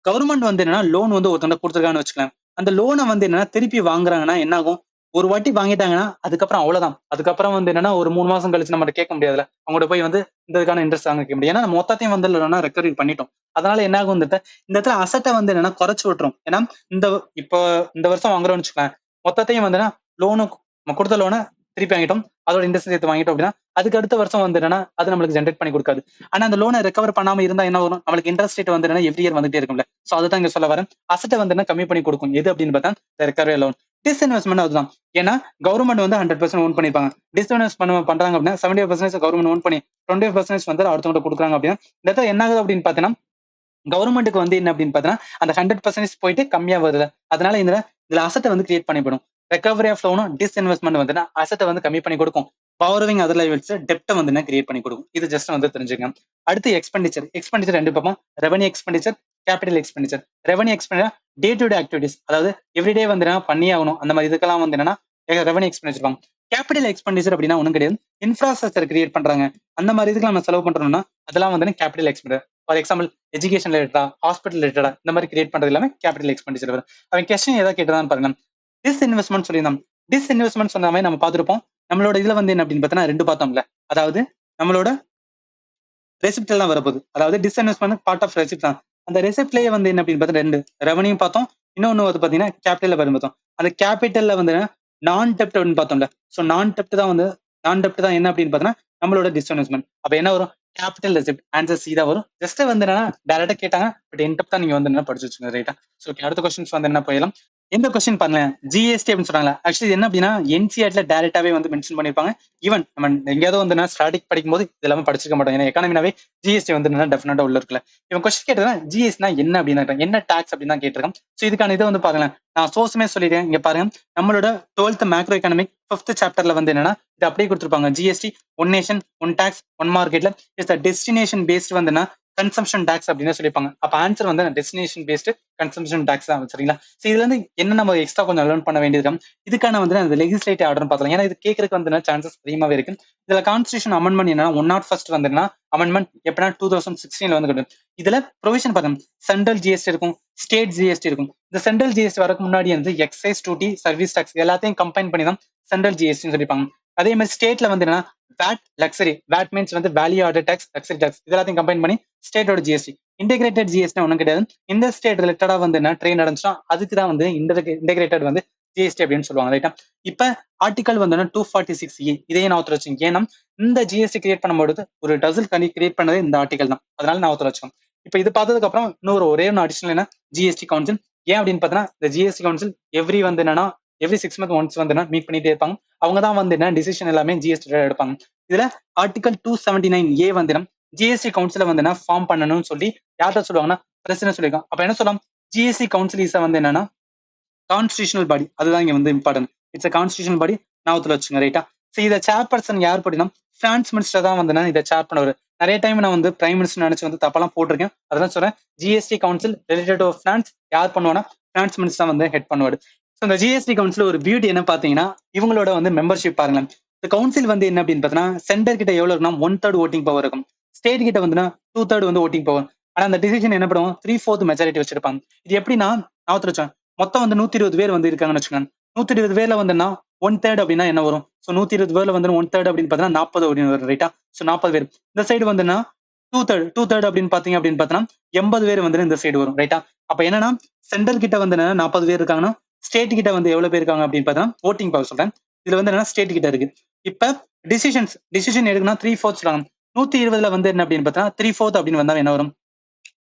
கவர்மெண்ட் வந்து என்னன்னா லோன் வந்து ஒருத்தவங்க கொடுத்துருக்கான்னு வச்சுக்கலாம். அந்த லோனை வந்து என்னன்னா திருப்பி வாங்குறாங்கன்னா என்ன ஆகும், ஒரு வாட்டி வாங்கிட்டாங்கன்னா அதுக்கப்புறம் அவ்வளவுதான். அதுக்கப்புறம் வந்து என்னன்னா ஒரு 3 மாசம் கழிச்சு நம்ம கேட்க முடியாதுல, அவங்கள்ட்ட போய் வந்து இந்த இதுக்கான இன்ட்ரெஸ்ட் வாங்க முடியும். ஏன்னா நம்ம மொத்தத்தையும் வந்து இல்லைன்னா ரெக்கவரி பண்ணிட்டோம். அதனால என்ன ஆகும், இந்த இடத்துல அசட்டை வந்து என்னன்னா குறைச்சு விட்டுரும். ஏன்னா இந்த இப்போ இந்த வருஷம் வாங்குறோம்னு வச்சுக்கலாம், மொத்தத்தையும் வந்து லோனு நம்ம கொடுத்த லோனை திருப்பி வாங்கிட்டோம், அதோட இன்ட்ரெஸ்ட் சேர்த்து வாங்கிட்டோம் அப்படின்னா அதுக்கு அடுத்த வருஷம் வந்து என்னன்னா அது நம்மளுக்கு ஜென்ரேட் பண்ணி கொடுக்காது. ஆனா அந்த லோனை ரெக்கவர் பண்ணாம இருந்தா என்ன வரும், நம்மளுக்கு இன்ட்ரெஸ்ட் ரேட் வந்து என்னன்னா எவ்ரி இயர் வந்துட்டே இருக்கும்ல. சோ அதுதான் இங்க சொல்ல வரேன். அசட்டை வந்து என்ன கம்மி பண்ணி கொடுக்கும் எது அப்படின்னு பார்த்தா ரெக்கவரி லோன். டிஸ்இன்வெஸ்ட்மெண்ட் அதுதான். ஏன்னா கவர்மெண்ட் வந்து 100% ஓன் பண்ணிருப்பாங்க. டிஸ்இன்வெஸ்ட் பண்றாங்க அப்படின்னா 75% கவர்மெண்ட் ஓன் பண்ணி 25% வந்து அடுத்தவங்க கொடுக்குறாங்க அப்படின்னா இந்த இடத்துல என்ன ஆகுது அப்படின்னு பாத்தீங்கன்னா கவர்மெண்ட்டுக்கு வந்து என்ன அப்படின்னு பாத்தீங்கன்னா அந்த 100% போயிட்டு கம்மியா வருது. அதனால இதுல அசட்டை வந்து கிரியேட் பண்ணிவிடும். ரெக்கவரி ஆஃப் லோனும் டிஸ்இன்வெஸ்ட்மெண்ட் வந்து அசட்டை வந்து கம்மி பண்ணி கொடுக்கும். பவரிங் அதர் லெவல்ஸ் டெப்ட்டை வந்து கிரியேட் பண்ணி கொடுக்கும். இது ஜஸ்ட் வந்து தெரிஞ்சுக்கங்க. அடுத்து எக்ஸ்பெண்டிச்சர் ரெண்டு பார்ப்போம். Revenue expenditure, capital expenditure. Revenue expenditure day to day activities, அதாவது எவ்ரிடே வந்து பண்ணி ஆகணும், அந்த மாதிரி இதுக்கெல்லாம் வந்து என்னன்னா ரெவன்யூ எக்ஸ்பெண்டிச்சர் வாங்க. கேபிட்டல் எக்ஸ்பெண்டிச்சர் அப்படின்னா ஒன்றும் கிடையாது, இன்ஃப்ராஸ்ட்ரக்சர் கிரியேட் பண்றாங்க அந்த மாதிரி இதுக்கு நம்ம செலவு பண்றோம்னா அதெல்லாம் வந்து capital expenditure. For example education ரிலேட்டடா, ஹாஸ்பிட்டல் ரிலேட்டடா இந்த மாதிரி கிரியேட் பண்றது எல்லாமே கேபிட்டல் எக்ஸ்பெண்டிச்சர் வரும். அவன் கொஸ்டின் ஏதாவது கேட்டதான் பாருங்க. டிஸ்இன்வெஸ்ட்மெண்ட் சொல்லியிருந்தான். டிஸ்இன்வெஸ்ட்மெண்ட் சொன்ன மாதிரி நம்ம பார்த்துருப்போம். நம்மளோட இதுல வந்து என்ன அப்படின்னு பார்த்தோம்னா 2 பார்த்தோம்ல. அதாவது நம்மளோட ரெசிப்ட் எல்லாம் வரப்போகுது. அதாவது டிஸ்இன்வெஸ்ட்மென்ட் பார்ட் ஆஃப் ரெசிப்ட் தான். அந்த ரெசிப்ட்லயே வந்து என்ன அப்படின்னு பார்த்தா 2 ரெவன்யூ பார்த்தோம். இன்னொன்னு வந்து பாத்தீங்கன்னா கேபிட்டல்ல வரும் பார்த்தோம். அந்த கேபிட்டல்ல வந்து நான் டெப்ட் அப்படின்னு பார்த்தோம்ல. ஸோ நான் டெப்ட் தான் என்ன அப்படின்னு பார்த்தோம்னா நம்மளோட டிஸ்இன்வெஸ்ட்மென்ட். அப்ப என்ன வரும்? Capital receipt. ஆன்சர் சி தான் வரும். ஜஸ்ட் வந்து என்னன்னா டைரக்டா கேட்டாங்க. பட் என் டெப்ட் தான் நீங்க வந்து என்ன படிச்சு வச்சுக்கோங்க. ரைட்டா? ஸோ அடுத்த கொஸ்டின்ஸ் வந்து என்ன போயிடலாம். எந்த கொஸ்டின் பாருங்க, ஜிஎஸ்டி அப்படின்னு சொல்றாங்க. ஆக்சுவலி என்ன அப்படின்னா என்சிஆர்ல டைரக்டாவே வந்து மென்ஷன் பண்ணிருப்பாங்க. ஈவன் நம்ம எங்கேயாவது வந்து ஸ்டாட்டிக் படிக்கும் போது இதெல்லாம் படிச்சிருக்க மாட்டோம். ஏன்னா எக்கானமினாவே ஜிஎஸ்டி வந்து டெஃபினட்டா உள்ள இருக்குல்ல. இவன் கொஸ்டின் கேட்டதுனா ஜிஎஸ்டினா என்ன அப்படின்னு என்ன டாக்ஸ் அப்படின்னு தான் கேட்டிருக்கேன். ஸோ இதுக்கான இதை வந்து பாருங்களேன். நான் சோர்ஸுமே சொல்லிடுறேன். இங்க பாருங்க, நம்மளோட 12th மேக்ரோ எக்கனாமிக் 5th சாப்டர்ல வந்து என்னன்னா இது அப்படியே கொடுத்துருப்பாங்க. GST one nation one tax ஒன் மார்க்கெட்ல இஸ் டெஸ்டினேஷன் பேஸ்ட் வந்துன்னா கன்சம்ஷன் டாக்ஸ் அப்படின்னு சொல்லிப்பாங்க. அப்ப ஆன்சர் வந்து டெஸ்டினேஷன் பேஸ்ட் கன்சம்ஷன் டாக்ஸ் தான். சரிங்களா? ஸோ இதுல இருந்து என்ன நம்ம எக்ஸ்ட்ரா கொஞ்சம் லேர்ன் பண்ண வேண்டியது. இதுக்கான வந்து அந்த லெஜிஸ்லேட்டிவ் ஆர்டர் பார்த்தலாம். ஏன்னா இது கேட்கறதுக்கு வந்து சான்சஸ் அதிகமாவே இருக்கு. இதுல கான்ஸ்டியூஷன் அமெண்ட்மெண்ட் என்னன்னா 101 வந்து அமெண்ட்மெண்ட் எப்படின்னா 2016 வந்து கிடையாது. இதுல ப்ரொவிஷன் பாருங்க, சென்ட்ரல் ஜிஎஸ்டி இருக்கும், ஸ்டேட் ஜிஎஸ்டி இருக்கும். இந்த சென்ட்ரல் ஜிஎஸ்டி வரக்கு முன்னாடி வந்து எக்ஸைஸ் டியூட்டி, சர்வீஸ் டாக்ஸ் எல்லாத்தையும் கம்பைன் பண்ணி தான் சென்ட்ரல் ஜிஎஸ்டின்னு சொல்லிப்பாங்க. அதே மாதிரி ஸ்டேட்ல வந்து என்னன்னா வேட் லக்ஸரி, வேட் மீன்ஸ் வந்து value order tax, luxury tax இதெல்லாத்தையும் கம்பைன் பண்ணி ஸ்டேட்டோட ஜிஎஸ்டி. இன்டெகிரேட்டட் ஜிஎஸ்டி ஒன்றும் கிடையாது. இந்த ஸ்டேட் ரிலேட்டடா வந்து என்ன ட்ரெயின் நடந்துச்சுன்னா அதுக்கு தான் வந்து இன்டெகிரேட்டட் வந்து ஜிஎஸ்டி அப்படின்னு சொல்லுவாங்க. ரைட்டா? இப்ப ஆர்டிகல் வந்து 246E இதையே நான் ஒருத்தர் வச்சுங்க. ஏன்னா இந்த ஜிஎஸ்டி கிரியேட் பண்ணும்போது ஒரு டசில் கனி கிரியேட் பண்ணது இந்த ஆர்டிகல் தான். அதனால நான் ஒருத்தர் வச்சுக்கோங்க. இப்ப இது பார்த்ததுக்கு அப்புறம் இன்னொரு ஒரே ஒன்று அடிஷனல் என்ன, ஜிஎஸ்டி கவுன்சில். ஏன் அப்படின்னு பார்த்தோன்னா இந்த GST council every 6 months once வந்து மீட் பண்ணிட்டே இருப்பாங்க. அவங்க தான் வந்து என்ன டிசிஷன் எல்லாமே ஜிஎஸ்டி எடுப்பாங்க. இதுல ஆர்டிகல் 279A வந்து ஜிஎஸ்டி கவுன்சில வந்து ஃபார்ம் பண்ணணும்னு சொல்லி யார்கிட்ட சொல்லுவாங்கன்னா பிரசிடென்ட் சொல்லியிருக்காங்க. அப்ப என்ன சொல்லலாம், ஜிஎஸ்டி கவுன்சில் இஸ் வந்து என்னன்னா கான்ஸ்டியூஷனல் பாடி. அதுதான் இங்க வந்து இம்பார்ட்டன்ட். இட்ஸ் கான்ஸ்டியூஷனல் பாடி ஞாபகத்துல வச்சுங்க. ரைட்டா? ஸோ இதை சேர் பர்சன் யார் படினா பிரான்ஸ் மினிஸ்டர் தான் வந்து இதை சேர் பண்ணுவார். நிறைய டைம் நான் வந்து பிரைம் மினிஸ்டர் நினைச்சு வந்து தப்பெல்லாம் போட்டிருக்கேன். அதெல்லாம் சொல்றேன். GST council related to France யார் பண்ணுவானா பிரான்ஸ் மினிஸ்டர் வந்து ஹெட் பண்ணுவாரு. ஸோ இந்த ஜிஎஸ்டி கவுன்சில் ஒரு பியூட்டி என்ன பாத்தீங்கன்னா இவங்களோட வந்து மெம்பர்ஷிப் பாருங்களேன். இந்த கவுன்சில் வந்து என்ன அப்படின்னு பார்த்தீங்கன்னா சென்டர் கிட்ட எவ்வளவு இருக்குன்னா 1/3 ஓட்டிங் பவர் இருக்கும். ஸ்டேட் கிட்ட வந்து 2/3 வந்து ஓட்டிங் பவர். ஆனா அந்த டிசிஷன் என்ன பண்ணுவோம் 3/4 மெஜாரிட்டி வச்சிருப்பாங்க. இது எப்படின்னா நான் வச்சேன் மொத்தம் வந்து 120 பேர் வந்து இருக்காங்கன்னு வச்சுக்கோங்க. 120 பேர்ல வந்துன்னா 1/3 அப்படின்னா என்ன வரும்? ஸோ 120 பேர்ல வந்து 1/3 அப்படின்னு பார்த்தீங்கன்னா 40 அப்படின்னு வரும். ரைட்டா? ஸோ 40 பேர். இந்த சைடு வந்துன்னா 2/3 அப்படின்னு பாத்தீங்க அப்படின்னு பார்த்தோன்னா 80 பேர் வந்து இந்த சைடு வரும். ரைட்டா? அப்ப என்னன்னா சென்டர் கிட்ட வந்து 40 பேர் இருக்காங்கன்னா ஸ்டேட் கிட்ட வந்து எவ்வளவு பேர் இருக்காங்க அப்படின்னு பார்த்தா ஓட்டிங் பவர் சொல்றேன். இதுல வந்து என்னன்னா ஸ்டேட் கிட்ட இருக்கு. இப்ப டிசிஷன் எடுக்குன்னா 3/4 சொல்றாங்க. 120ல வந்து என்ன அப்படின்னு பார்த்தா 3/4 அப்படின்னு வந்தா என்ன வரும்?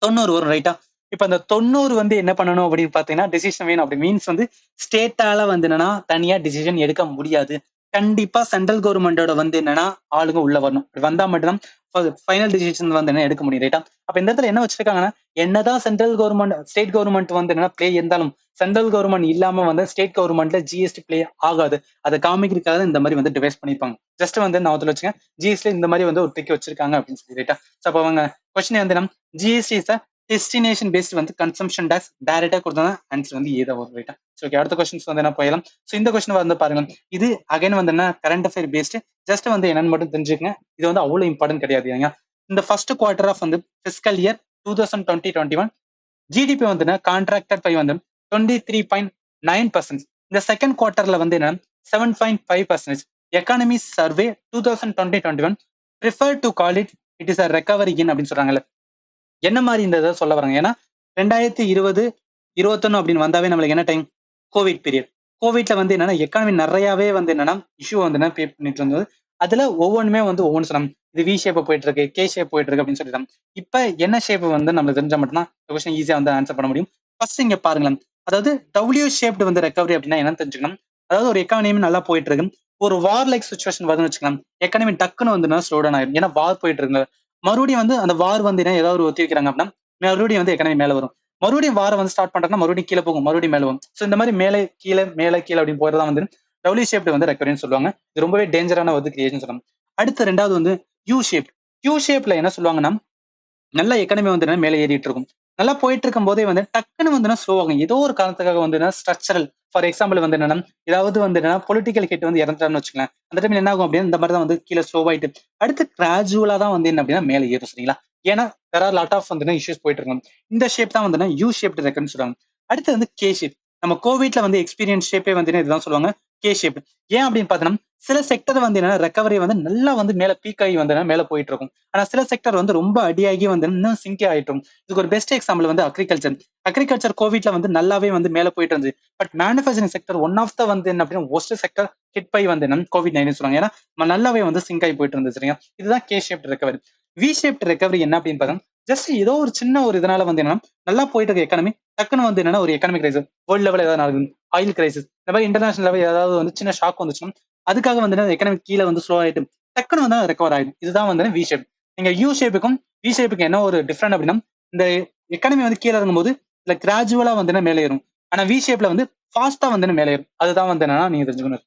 90 வரும். ரைட்டா? இப்ப அந்த 90 வந்து என்ன பண்ணணும் அப்படின்னு பாத்தீங்கன்னா டிசிஷன் வேணும். அப்படி மீன்ஸ் வந்து ஸ்டேட்டால வந்து என்னன்னா தனியா டிசிஷன் எடுக்க முடியாது. கண்டிப்பா சென்ட்ரல் கவர்மெண்டோட வந்து என்னன்னா ஆளுங்க உள்ள வரணும். அப்படி வந்தா மட்டும்தான் ஃபைனல் டிசிஷன் வந்து என்ன எடுக்க முடியும். ரைட்டா? அப்ப இந்த இடத்துல என்ன வச்சிருக்காங்கன்னா என்னதான் சென்ட்ரல் கவர்மெண்ட் ஸ்டேட் கவர்மெண்ட் வந்து என்ன பிளே இருந்தாலும் சென்ட்ரல் கவர்மெண்ட் இல்லாம வந்து ஸ்டேட் கவர்மெண்ட்ல ஜிஎஸ்டி பிளே ஆகாது. அதை காமிக்கிறதுக்காக இந்த மாதிரி வந்து டிவைஸ் பண்ணிப்பாங்க. ஜஸ்ட் வந்து நான் வச்சுக்கேன் ஜிஎஸ்டி இந்த மாதிரி வந்து ஒரு ட்ரிக் வச்சிருக்காங்க அப்படின்னு சொல்லி. ரைட்டா? ஸோ அப்ப அவங்க கொஸ்டின் வந்து நம்ம ஜிஎஸ்டி டெஸ்டினேஷன் பேஸ்ட் வந்து கன்சம்ஷன் டாக்ஸ் டைரக்டா கொடுத்தா ஆன்சர் வந்து ஏதோ வரும். ரைட்டா? ஸோ அடுத்த கொஸ்டின்ஸ் வந்து என்ன போயிடலாம். ஸோ இந்த கொஸ்டின் வந்து பாருங்க, இது அகைன் வந்து என்ன கரண்ட் அஃபேர் பேஸ்ட். ஜஸ்ட் வந்து என்னன்னு மட்டும் தெரிஞ்சுக்கங்க. இது வந்து அவ்வளவு இம்பார்ட்டன்ட் கிடையாது. இந்த ஃபர்ஸ்ட் குவார்டர் ஆஃப் வந்து பிசிக்கல் இயர் 2020-21 ஜிடிபி வந்து கான்ட்ராக்டட் பை வந்து 23.9%. இந்த செகண்ட் குவார்டர்ல வந்து என்ன 7.5%. Economy survey 2020-21 prefer to call it is a recovery in அப்படின்னு சொல்றாங்கல்ல. என்ன மாதிரி இந்த இதை சொல்ல வராங்க? ஏன்னா 2020-21 அப்படின்னு வந்தாவே நம்மளுக்கு என்ன டைம் கோவிட் பீரியட். கோவிட்ல வந்து என்னன்னா எக்கானமி நிறையவே வந்து என்னன்னா இஷ்யூ வந்து என்ன பே பண்ணிட்டு இருந்தது. அதுல ஒவ்வொன்றுமே வந்து ஒவ்வொன்று சொன்னாங்க. இது வி ஷேப் போயிட்டு இருக்கு, கே ஷேப் போயிட்டு இருக்கு அப்படின்னு சொல்லிட்டாங்க. இப்ப என்ன ஷேப் வந்து நம்மளுக்கு தெரிஞ்சா மட்டும்தான் கொஸ்டின் ஈஸியா வந்து ஆன்சர் பண்ண முடியும். ஃபர்ஸ்ட் இங்க பாருங்களேன். அதாவது டபிள்யூ ஷேப்டு வந்து ரெக்கவரி அப்படின்னா என்னன்னு தெரிஞ்சுக்கணும். அதாவது ஒரு எக்கானமி நல்லா போயிட்டு இருக்கு, ஒரு வார் லைக் சுச்சுவேஷன் வருதுன்னு வச்சுக்கலாம். எக்கானமி டக்குன்னு வந்து ஸ்லோ டவுன் ஆயிரும். ஏன்னா வார் போயிட்டு இருக்கு. மறுபடியும் வந்து அந்த வார் வந்து ஏதாவது ஒரு ஒத்தி வைக்கிறாங்க அப்படின்னா மறுபடியும் வந்து எக்கனமி மேல வரும். மறுபடியும் வாரம் வந்து ஸ்டார்ட் பண்றதுன்னா மறுபடியும் கீழே போகும், மறுபடியும் மேல வரும். ஸோ இந்த மாதிரி மேலே கீழே அப்படின்னு போறதா வந்து டபிள்யூ ஷேப்டு வந்து ரெக்கவரின்னு சொல்லுவாங்க. இது ரொம்பவே டேஞ்சரான வந்து கிரியேஷன் சொல்லுவாங்க. அடுத்து ரெண்டாவது வந்து யூ ஷேப். யூ ஷேப்ல என்ன சொல்லுவாங்கன்னா நல்ல எக்கனமி வந்து மேலே ஏறிட்டு இருக்கும். நல்லா போயிட்டு இருக்கும் போதே வந்து டக்குன்னு வந்து ஸ்லோ ஆகும். ஏதோ ஒரு காரணத்துக்காக வந்து ஸ்ட்ரக்சரல் ஃபார் எக்ஸாம்பிள் வந்து என்னன்னா ஏதாவது வந்து என்ன பொலிட்டிக்கல் ஹிட் வந்து இறந்துட்டான்னு வச்சுக்கலாம். அந்த டைம்ல என்ன ஆகும் அப்படின்னா இந்த மாதிரி தான் வந்து கீழே ஸ்லோ ஆயிட்டு அடுத்து கிராஜுவலா தான் வந்து என்ன அப்படின்னா மேலே ஏறும். சரிங்களா? ஏன்னா there are lot of வந்து இஷ்யூஸ் போயிட்டு இருக்கும். இந்த ஷேப் தான் வந்து யூ ஷேப்டு ரெக்கன்னு சொல்றாங்க. அடுத்து வந்து கே ஷேப். நம்ம கோவிட்ல வந்து எக்ஸ்பீரியன்ஸ் ஷேப்பே வந்து இதுதான் சொல்லுவாங்க கே ஷேப். ஏன் அப்படின்னு பார்த்தோம்னா சில செக்டர் வந்து என்னன்னா ரெக்கவரி வந்து நல்லா வந்து மேல பீக் ஆகி வந்து மேல போயிட்டு இருக்கும். ஆனா சில செக்டர் வந்து ரொம்ப அடியாகி வந்து இன்னும் சிங்கி ஆயிட்டும். இதுக்கு ஒரு பெஸ்ட் எக்ஸாம்பிள் வந்து அக்ரிகல்ச்சர். அக்ரிகல்ச்சர் கோவிட்ல வந்து நல்லாவே வந்து மேல போயிட்டு இருந்துச்சு. But manufacturing sector one of the வந்து என்ன அப்படின்னா ஒஸ்ட் செக்டர் ஹிட் பை வந்து என்ன கோவிட்-19 சொல்றாங்க. ஏன்னா நல்லாவே வந்து சிங்க் ஆகி போயிட்டு இருந்துச்சு சரிங்களா. இதுதான் K shaped recovery. V shaped recovery என்ன அப்படின்னு பார்த்தா ஜஸ்ட் ஏதோ ஒரு சின்ன ஒரு இதனால வந்து என்னன்னா நல்லா போயிட்டு இருக்க எக்கானமி டக்குன்னு வந்து என்னன்னா ஒரு எக்கனாமிக் கிரைசிஸ் வேர்ல்ட் லெவல் ஏதாவது நடக்குது, ஆயில் கிரைசிஸ் இந்த மாதிரி இன்டர்நேஷனல் லெவல் ஏதாவது வந்து சின்ன ஷாக் வந்துச்சுன்னா அதுக்காக வந்து எக்கனாமிக் கீழே வந்து ஸ்லோ ஆயிட்டு டக்குன்னு வந்து ரெக்கவர் ஆயிடும். இதுதான் வந்து வி ஷேப். நீங்க யூ ஷேப்புக்கும் வி ஷேப்புக்கு என்ன ஒரு டிஃபரெண்ட் அப்படின்னா இந்த எக்கனாமி வந்து கீழே இருக்கும்போது இல்ல கிராஜுவலா வந்து மேலே ஏறும். ஆனா வி ஷேப்ல வந்து ஃபாஸ்டா வந்து மேலே ஏறும். அதுதான் வந்து என்னன்னா நீங்க தெரிஞ்சுக்கணும்.